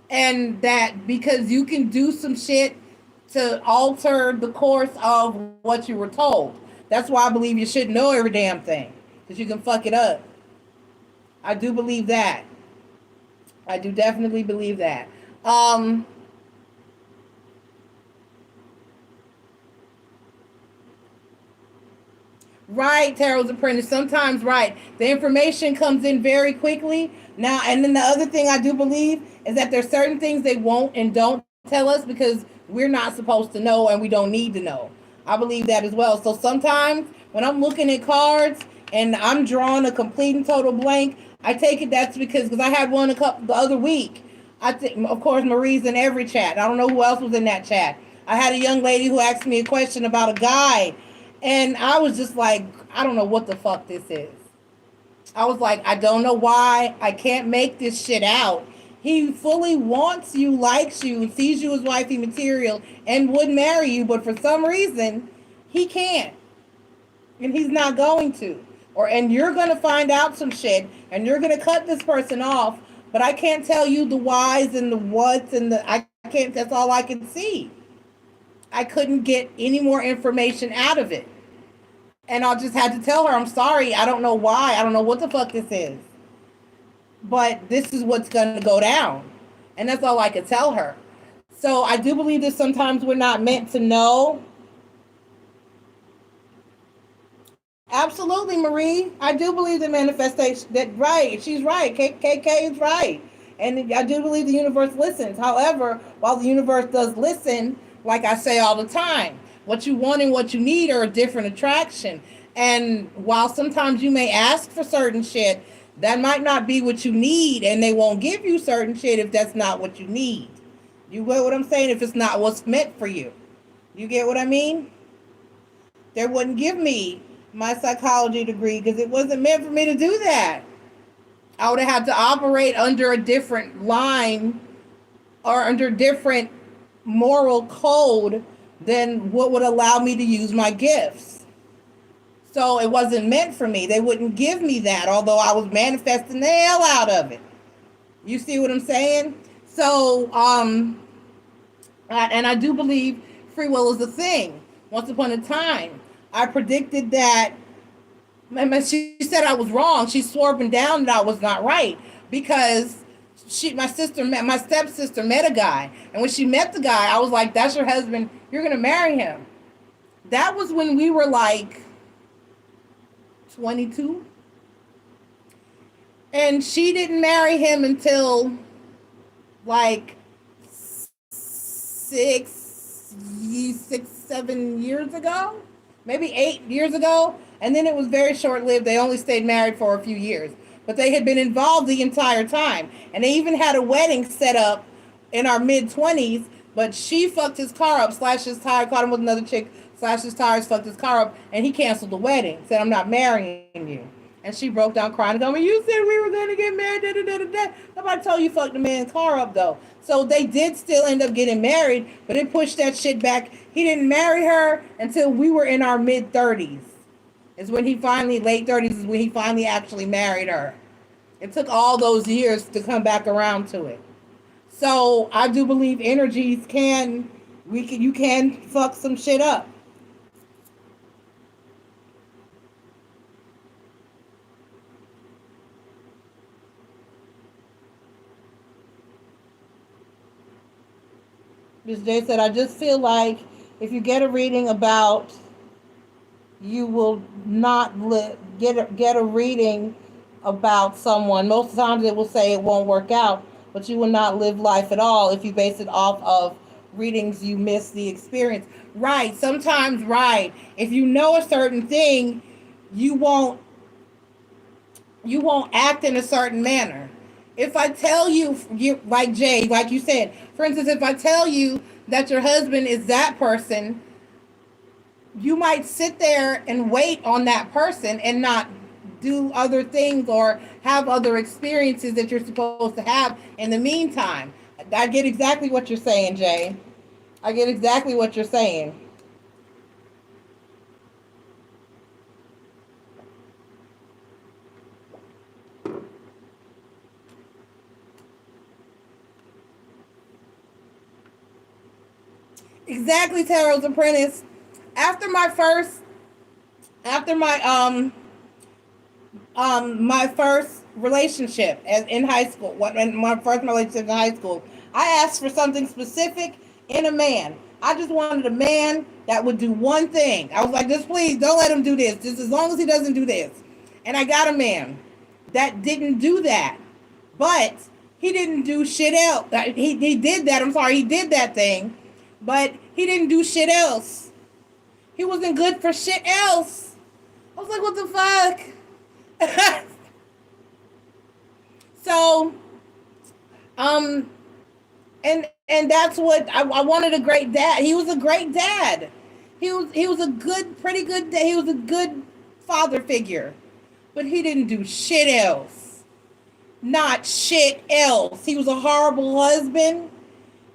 and that because you can do some shit to alter the course of what you were told. That's why I believe you shouldn't know every damn thing, because you can fuck it up. I do believe that. I do definitely believe that. Right, Tarot's Apprentice. Sometimes, right. The information comes in very quickly. Now, and then the other thing I do believe is that there's certain things they won't and don't tell us because we're not supposed to know and we don't need to know. I believe that as well. So sometimes when I'm looking at cards and I'm drawing a complete and total blank, I take it that's because I had one the other week. I think, of course, Marie's in every chat. I don't know who else was in that chat. I had a young lady who asked me a question about a guy. And I was just like, I don't know what the fuck this is. I was like, I don't know why. I can't make this shit out. He fully wants you, likes you, sees you as wifey material, and would marry you. But for some reason, he can't. And he's not going to. And you're going to find out some shit. And you're going to cut this person off. But I can't tell you the whys and the whats. I can't, that's all I can see. I couldn't get any more information out of it. And I just had to tell her, I'm sorry, I don't know why. I don't know what the fuck this is. But this is what's going to go down. And that's all I could tell her. So I do believe that sometimes we're not meant to know. Absolutely, Marie. I do believe the manifestation. That right. She's right. KK is right. And I do believe the universe listens. However, while the universe does listen, like I say all the time, what you want and what you need are a different attraction. And while sometimes you may ask for certain shit, that might not be what you need, and they won't give you certain shit if that's not what you need. You get what I'm saying? If it's not what's meant for you. You get what I mean? They wouldn't give me my psychology degree because it wasn't meant for me to do that. I would have had to operate under a different line or under different moral code than what would allow me to use my gifts. So it wasn't meant for me. They wouldn't give me that, although I was manifesting the hell out of it. You see what I'm saying? So, and I do believe free will is a thing. Once upon a time, I predicted that. She said I was wrong. She swore up and down that I was not right because my stepsister met a guy, and when she met the guy, I was like, "That's your husband. You're gonna marry him." That was when we were like 22, and she didn't marry him until like 7 years ago, maybe 8 years ago. And then it was very short-lived. They only stayed married for a few years. But they had been involved the entire time. And they even had a wedding set up in our mid-20s. But she fucked his car up, slashed his tire, caught him with another chick, slashed his tires, fucked his car up, and he canceled the wedding. Said, I'm not marrying you. And she broke down crying and told me, you said we were going to get married, da, da, da, da, da. Nobody told you fucked the man's car up, though. So they did still end up getting married, but it pushed that shit back. He didn't marry her until we were in our mid-30s. Is when he finally, late 30s, is when he finally actually married her. It took all those years to come back around to it. So I do believe energies you can fuck some shit up. Ms. J said, I just feel like if you get a reading about, you will not get a reading about someone. Most of the times it will say it won't work out, but you will not live life at all if you base it off of readings you miss the experience. Right. Sometimes, right. If you know a certain thing, you won't act in a certain manner. If I tell you like Jay, like you said, for instance, if I tell you that your husband is that person, you might sit there and wait on that person and not do other things or have other experiences that you're supposed to have in the meantime. I get exactly what you're saying, Jay. I get exactly what you're saying. Exactly, Tarot's Apprentice. After my first, after my first relationship in high school, my first relationship in high school, I asked for something specific in a man. I just wanted a man that would do one thing. I was like, just please don't let him do this, just as long as he doesn't do this. And I got a man that didn't do that, but he didn't do shit else. He did that. I'm sorry, he did that thing, but he didn't do shit else. He wasn't good for shit else. I was like, what the fuck? So, and that's what I wanted, a great dad. He was a great dad. He was a good, pretty good dad. He was a good father figure, but he didn't do shit else. Not shit else. He was a horrible husband.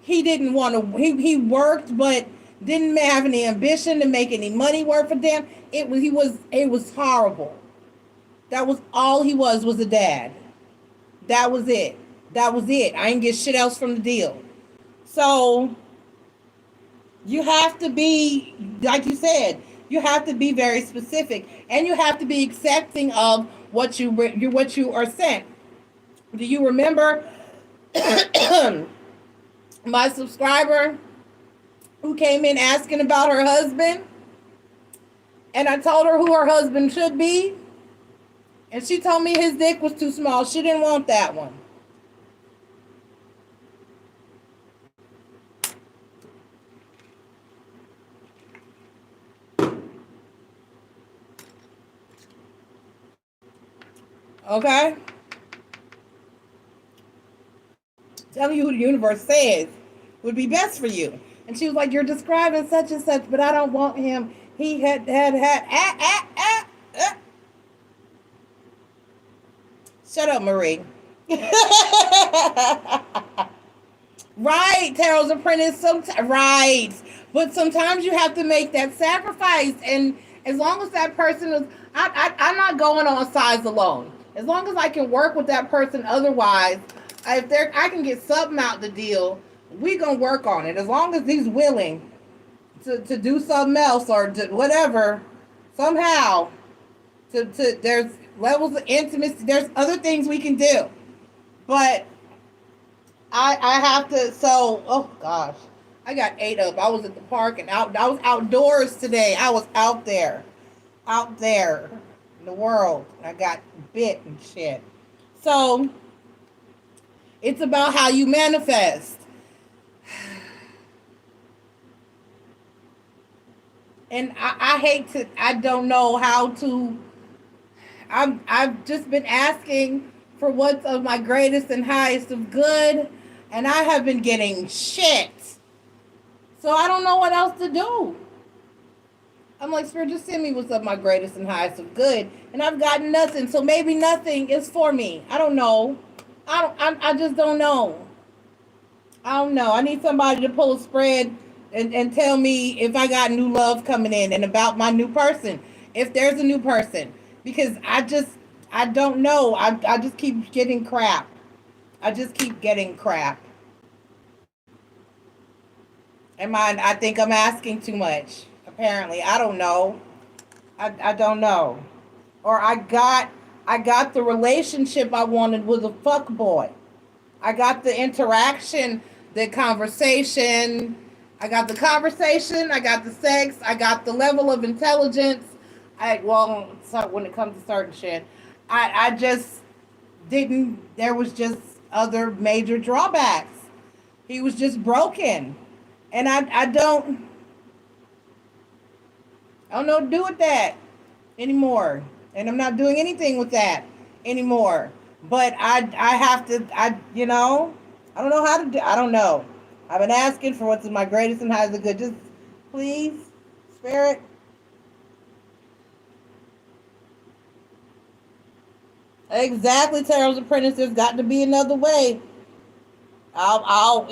He didn't want to. He worked, but didn't have any ambition to make any money worth a damn. It was horrible. That was all he was a dad. That was it. That was it. I didn't get shit else from the deal. So you have to be, like you said, you have to be very specific, and you have to be accepting of what you are sent. Do you remember my subscriber who came in asking about her husband? And I told her who her husband should be. And she told me his dick was too small. She didn't want that one. Okay? Telling you who the universe says would be best for you. And she was like, you're describing such and such, but I don't want him. He had. Shut up, Marie. Right, Tarot's Apprentice. Right. But sometimes you have to make that sacrifice. And as long as that person is, I'm not going on size alone. As long as I can work with that person otherwise, I can get something out the deal, we gonna work on it. As long as he's willing to do something else or to whatever, somehow, there's levels of intimacy. There's other things we can do, but I have to. So, oh gosh, I got ate up. I was at the park and I was outdoors today. I was out there in the world. I got bit and shit. So it's about how you manifest. And I hate to, I don't know how to, I've just been asking for what's of my greatest and highest of good, and I have been getting shit. So I don't know what else to do. I'm like, Spirit, just send me what's of my greatest and highest of good, and I've gotten nothing. So maybe nothing is for me. I don't know. I just don't know. I don't know. I need somebody to pull a spread and tell me if I got new love coming in and about my new person, if there's a new person, because I don't know. I just keep getting crap. I just keep getting crap. I think I'm asking too much. Apparently, I don't know. I don't know. Or I got the relationship I wanted with a fuck boy. I got the interaction, the conversation. I got the conversation. I got the sex. I got the level of intelligence. So when it comes to certain shit, I just didn't. There was just other major drawbacks. He was just broken, and I don't know what to do with that anymore, and I'm not doing anything with that anymore. But I have to I don't know how to do. I don't know. I've been asking for what's my greatest and highest good. Just please, Spirit. Exactly, Tarot's Apprentice. There's got to be another way. I'll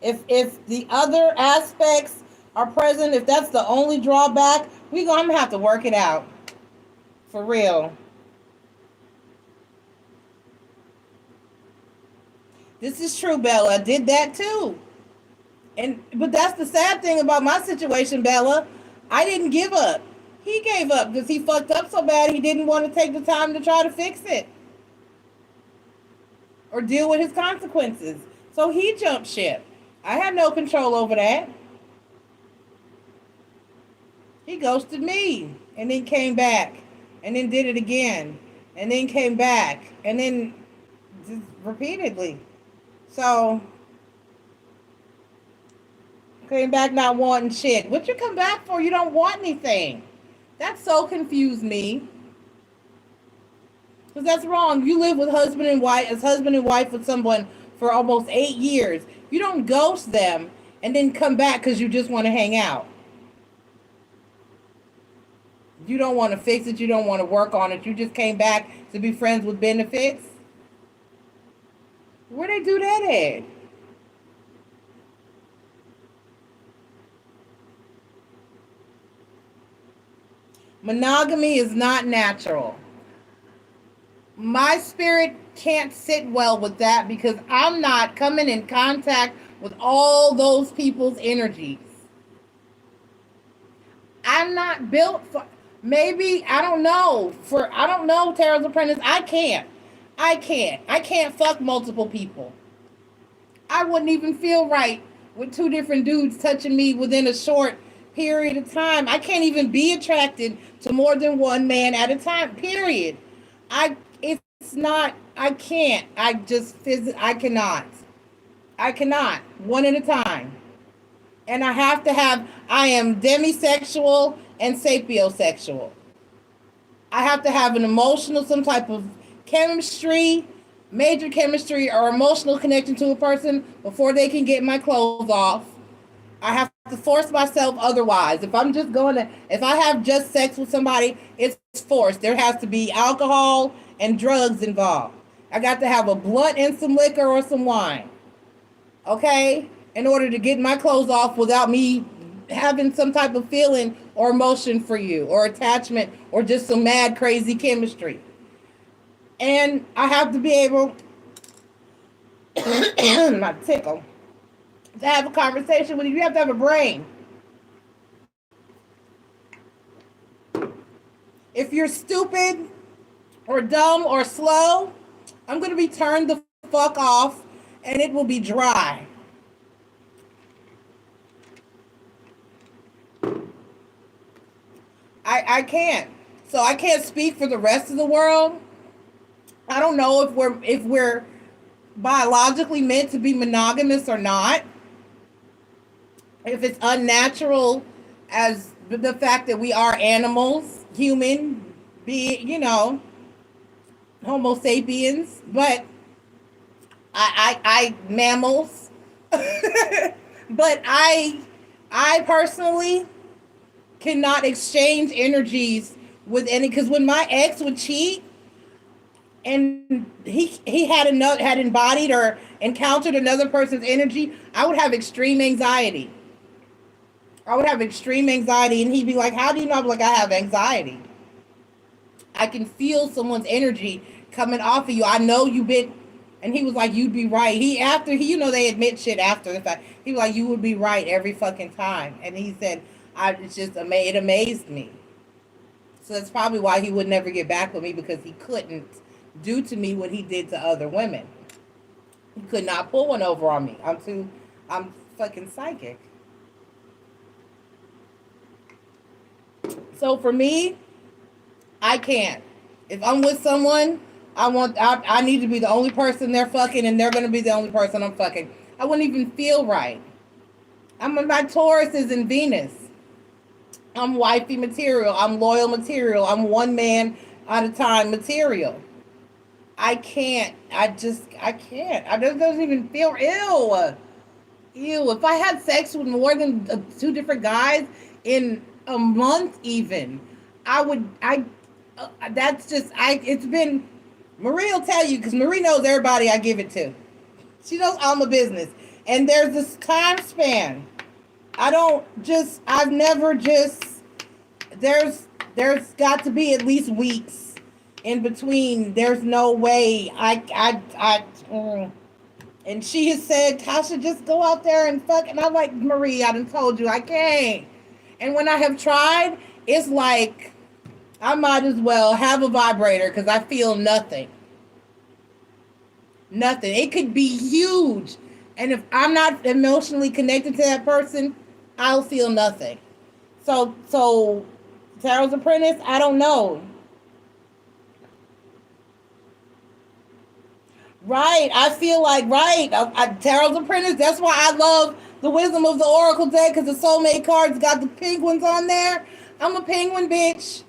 if the other aspects are present, if that's the only drawback, I'm gonna have to work it out. For real. This is true, Bella. I did that too. But that's the sad thing about my situation, Bella. I didn't give up. He gave up because he fucked up so bad he didn't want to take the time to try to fix it or deal with his consequences. So he jumped ship. I had no control over that. He ghosted me and then came back and then did it again and then came back and then just repeatedly. So came back not wanting shit. What you come back for? You don't want anything. That so confused me. Because that's wrong. You live with husband and wife with someone for almost 8 years. You don't ghost them and then come back because you just want to hang out. You don't want to fix it. You don't want to work on it. You just came back to be friends with benefits. Where they do that at? Monogamy is not natural. My spirit can't sit well with that because I'm not coming in contact with all those people's energies. I'm not built for, maybe, I don't know, Tarot's Apprentice, I can't fuck multiple people. I wouldn't even feel right with 2 different dudes touching me within a short period of time. I can't even be attracted to more than one man at a time, period. It's not, I can't. I cannot. One at a time. And I am demisexual and sapiosexual. I have to have an emotional, some type of chemistry, major chemistry or emotional connection to a person before they can get my clothes off. I have to force myself otherwise. If I have just sex with somebody, it's forced. There has to be alcohol and drugs involved. I got to have a blunt and some liquor or some wine. Okay? In order to get my clothes off without me having some type of feeling or emotion for you or attachment or just some mad crazy chemistry. And I have to be able not tickle to have a conversation with you. You have to have a brain. If you're stupid or dumb or slow, I'm going to be turned the fuck off and it will be dry. I can't. So I can't speak for the rest of the world. I don't know if we're biologically meant to be monogamous or not. If it's unnatural as the fact that we are animals, human, Homo sapiens, but I mammals. But I personally cannot exchange energies with any, because when my ex would cheat and he had embodied or encountered another person's energy, I would have extreme anxiety. And he'd be like, how do you know? I'm like, I have anxiety. I can feel someone's energy coming off of you. I know you've been, And he was like, "You'd be right." They admit shit after the fact. He was like, "You would be right every fucking time." And he said, it amazed me. So that's probably why he would never get back with me, because he couldn't do to me what he did to other women. He could not pull one over on me. I'm fucking psychic. So for me, I can't. If I'm with someone, I need to be the only person they're fucking, and they're gonna be the only person I'm fucking. I wouldn't even feel right. My Taurus is in Venus. I'm wifey material. I'm loyal material. I'm one man at a time material. I can't. I can't. I just doesn't even feel ill. Ew. If I had sex with more than two different guys in a month, even, I would. That's just. It's been. Marie will tell you, because Marie knows everybody I give it to. She knows all my business, and there's this time span. I've never just. There's got to be at least weeks in between. There's no way and she has said, "Tasha, just go out there and fuck." And I'm like, "Marie, I done told you I can't." And when I have tried, it's like I might as well have a vibrator, because I feel nothing. Nothing. It could be huge. And if I'm not emotionally connected to that person, I'll feel nothing. So Tarot's Apprentice, I don't know. Right. I feel like, right. Tarot's Apprentice, that's why I love the Wisdom of the Oracle deck, because the soulmate cards got the penguins on there. I'm a penguin, bitch.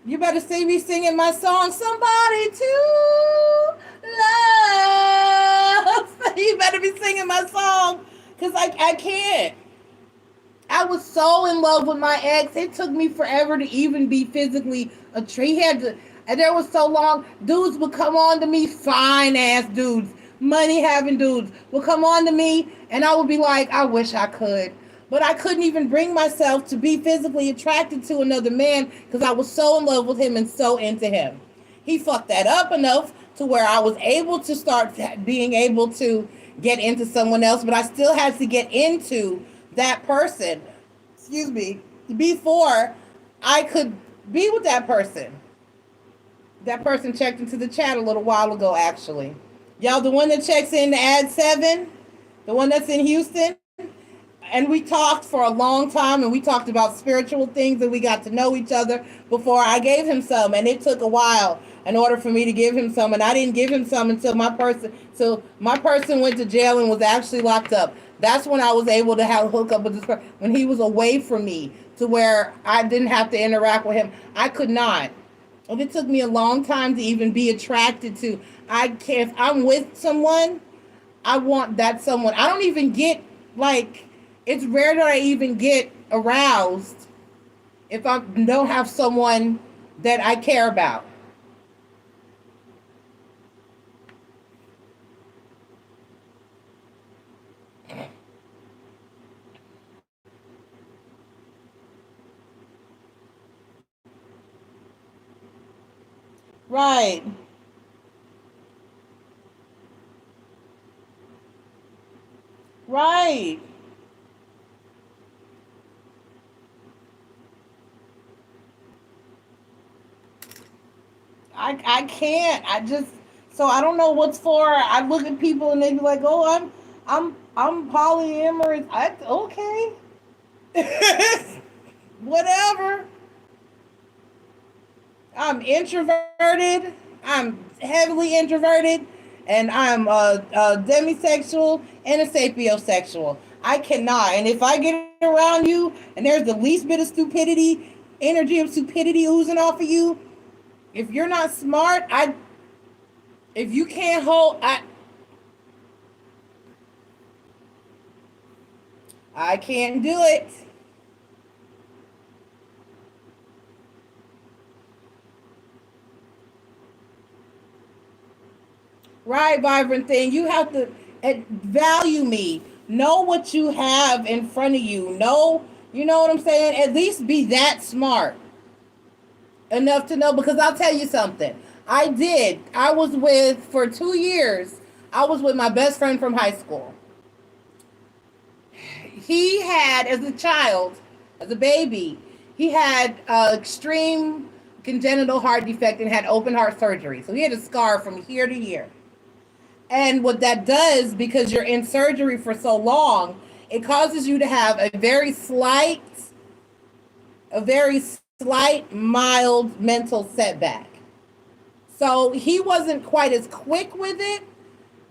You better see me singing my song, "Somebody to Love." You better be singing my song, because I can't. I was so in love with my ex. It took me forever to even be physically a tree. He had to, and there was so long. Dudes would come on to me, fine ass dudes, money having dudes would come on to me, and I would be like, I wish I could. But I couldn't even bring myself to be physically attracted to another man, because I was so in love with him and so into him. He fucked that up enough to where I was able to start being able to get into someone else, but I still had to get into that person, excuse me, before I could be with that person. That person checked into the chat a little while ago, actually. Y'all, the one that checks in to add 7, the one that's in Houston, and we talked for a long time, and we talked about spiritual things, and we got to know each other before I gave him some, and it took a while in order for me to give him some, and I didn't give him some until my person went to jail and was actually locked up. That's when I was able to have a hookup with this person, when he was away from me, to where I didn't have to interact with him. I could not. And it took me a long time to even be attracted to. I can't. If I'm with someone, I want that someone. I don't even get, like, it's rare that I even get aroused if I don't have someone that I care about. Right. Right. I can't. So I don't know what's for. I look at people and they be like, "Oh, I'm polyamorous." Okay. Whatever. I'm introverted. I'm heavily introverted, and I'm a demisexual and a sapiosexual. I cannot. And if I get around you and there's the least bit of stupidity, energy of stupidity oozing off of you, if you're not smart, if you can't I can't do it. Right, vibrant thing. You have to value me. Know what you have in front of you. Know, you know what I'm saying? At least be that smart enough to know, because I'll tell you something. I was with, for 2 years, I was with my best friend from high school. He had, as a child, as a baby, he had extreme congenital heart defect and had open heart surgery. So he had a scar from here to here. And what that does, because you're in surgery for so long, it causes you to have a very slight, mild mental setback. So he wasn't quite as quick with it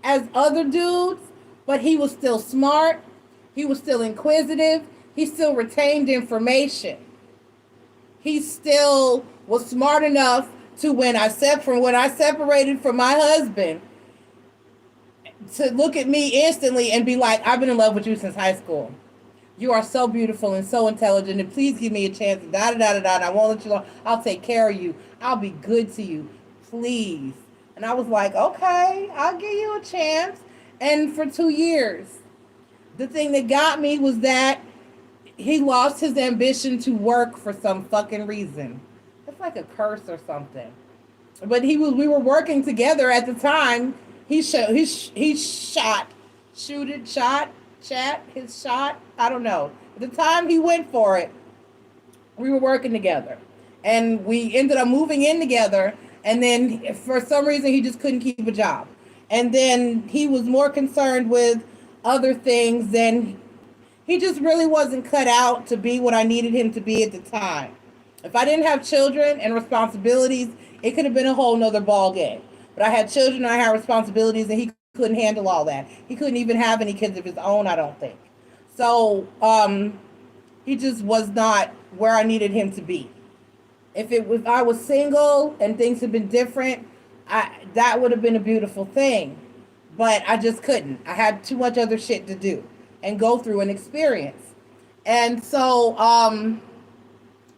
as other dudes, but he was still smart. He was still inquisitive. He still retained information. He still was smart enough to when I separated from my husband, to look at me instantly and be like, I've been in love with you since high school. You are so beautiful and so intelligent, and please give me a chance. Da da da da da. I won't let you alone. I'll take care of you. I'll be good to you, please. And I was like, okay, I'll give you a chance. And for 2 years, the thing that got me was that he lost his ambition to work for some fucking reason. It's like a curse or something. But we were working together at the time. His shot. I don't know. At the time he went for it, we were working together. And we ended up moving in together. And then for some reason, he just couldn't keep a job. And then he was more concerned with other things than, he just really wasn't cut out to be what I needed him to be at the time. If I didn't have children and responsibilities, it could have been a whole nother ball game. But I had children, and I had responsibilities, and he couldn't handle all that. He couldn't even have any kids of his own, I don't think. So he just was not where I needed him to be. If I was single and things had been different, that would have been a beautiful thing. But I just couldn't. I had too much other shit to do and go through and experience. And so,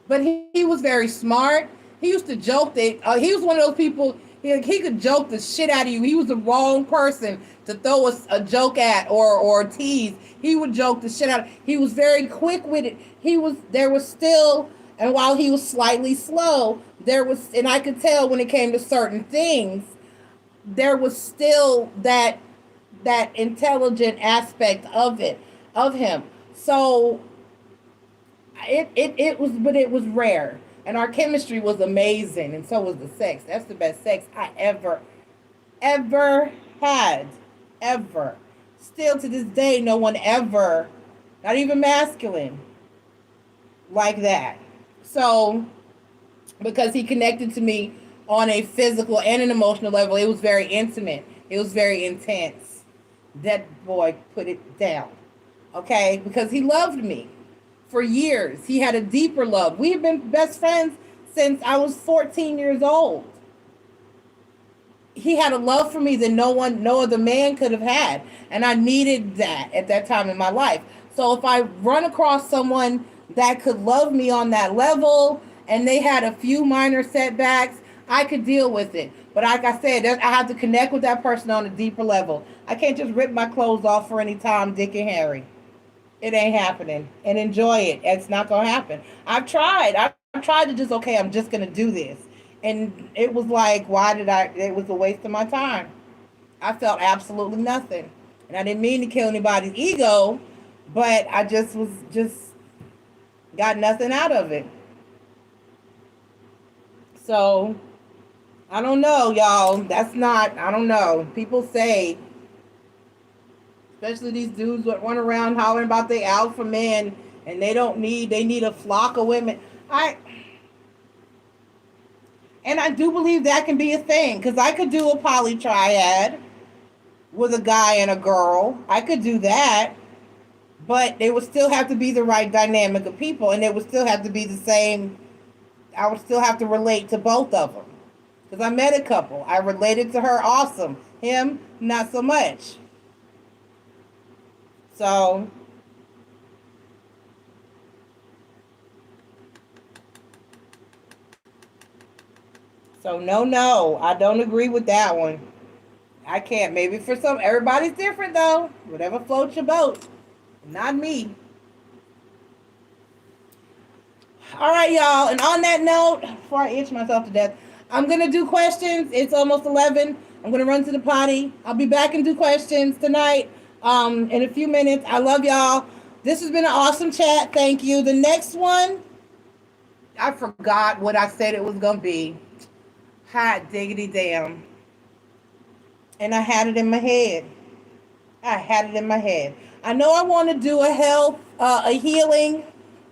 but he was very smart. He used to joke that he was one of those people, he could joke the shit out of you. He was the wrong person to throw a joke at or tease. He would joke the shit out. He was very quick with it. There was still, and while he was slightly slow, and I could tell when it came to certain things, there was still that intelligent aspect of him. So it was rare. And our chemistry was amazing, and so was the sex. That's the best sex I ever had. Ever. Still to this day, no one ever, not even masculine, like that. So, because he connected to me on a physical and an emotional level, it was very intimate. It was very intense. That boy put it down. Okay? Because he loved me. For years, he had a deeper love. We have been best friends since I was 14 years old. He had a love for me that no other man could have had. And I needed that at that time in my life. So if I run across someone that could love me on that level and they had a few minor setbacks, I could deal with it. But like I said, I have to connect with that person on a deeper level. I can't just rip my clothes off for any Tom, Dick, and Harry. It ain't happening. And enjoy it. It's not going to happen. I've tried to just, okay, I'm just going to do this. And it was like, it was a waste of my time. I felt absolutely nothing. And I didn't mean to kill anybody's ego, but I just got nothing out of it. So, I don't know, y'all. I don't know. People say, especially these dudes that run around hollering about they alpha men and they need a flock of women. And I do believe that can be a thing, because I could do a polytriad with a guy and a girl. I could do that, but they would still have to be the right dynamic of people, and it would still have to be the same. I would still have to relate to both of them, because I met a couple. I related to her, awesome. Him, not so much. So, no, I don't agree with that one. I can't. Maybe for everybody's different though. Whatever floats your boat. Not me. All right, y'all. And on that note, before I itch myself to death, I'm going to do questions. It's almost 11. I'm going to run to the potty. I'll be back and do questions tonight in a few minutes. I love y'all. This has been an awesome chat. Thank you. The next one, I forgot what I said it was going to be. Hot diggity damn. And I had it in my head. I know I want to do a healing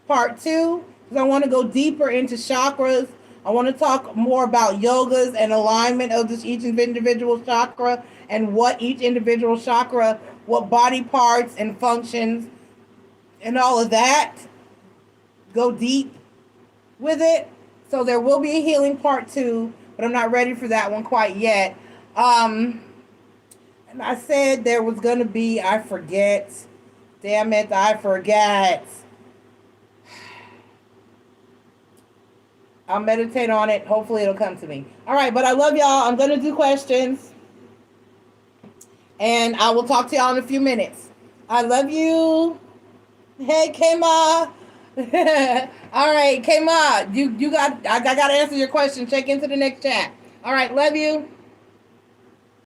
part 2, because I want to go deeper into chakras. I want to talk more about yogas and alignment of each individual chakra and what each individual chakra, what body parts and functions and all of that. Go deep with it. So there will be a healing part 2, but I'm not ready for that one quite yet. And I said there was going to be, I forget. Damn it, I forget. I'll meditate on it. Hopefully it'll come to me. All right, but I love y'all. I'm going to do questions. And I will talk to y'all in a few minutes. I love you. Hey, Kema. All right, Kema, I got to answer your question. Check into the next chat. All right, love you.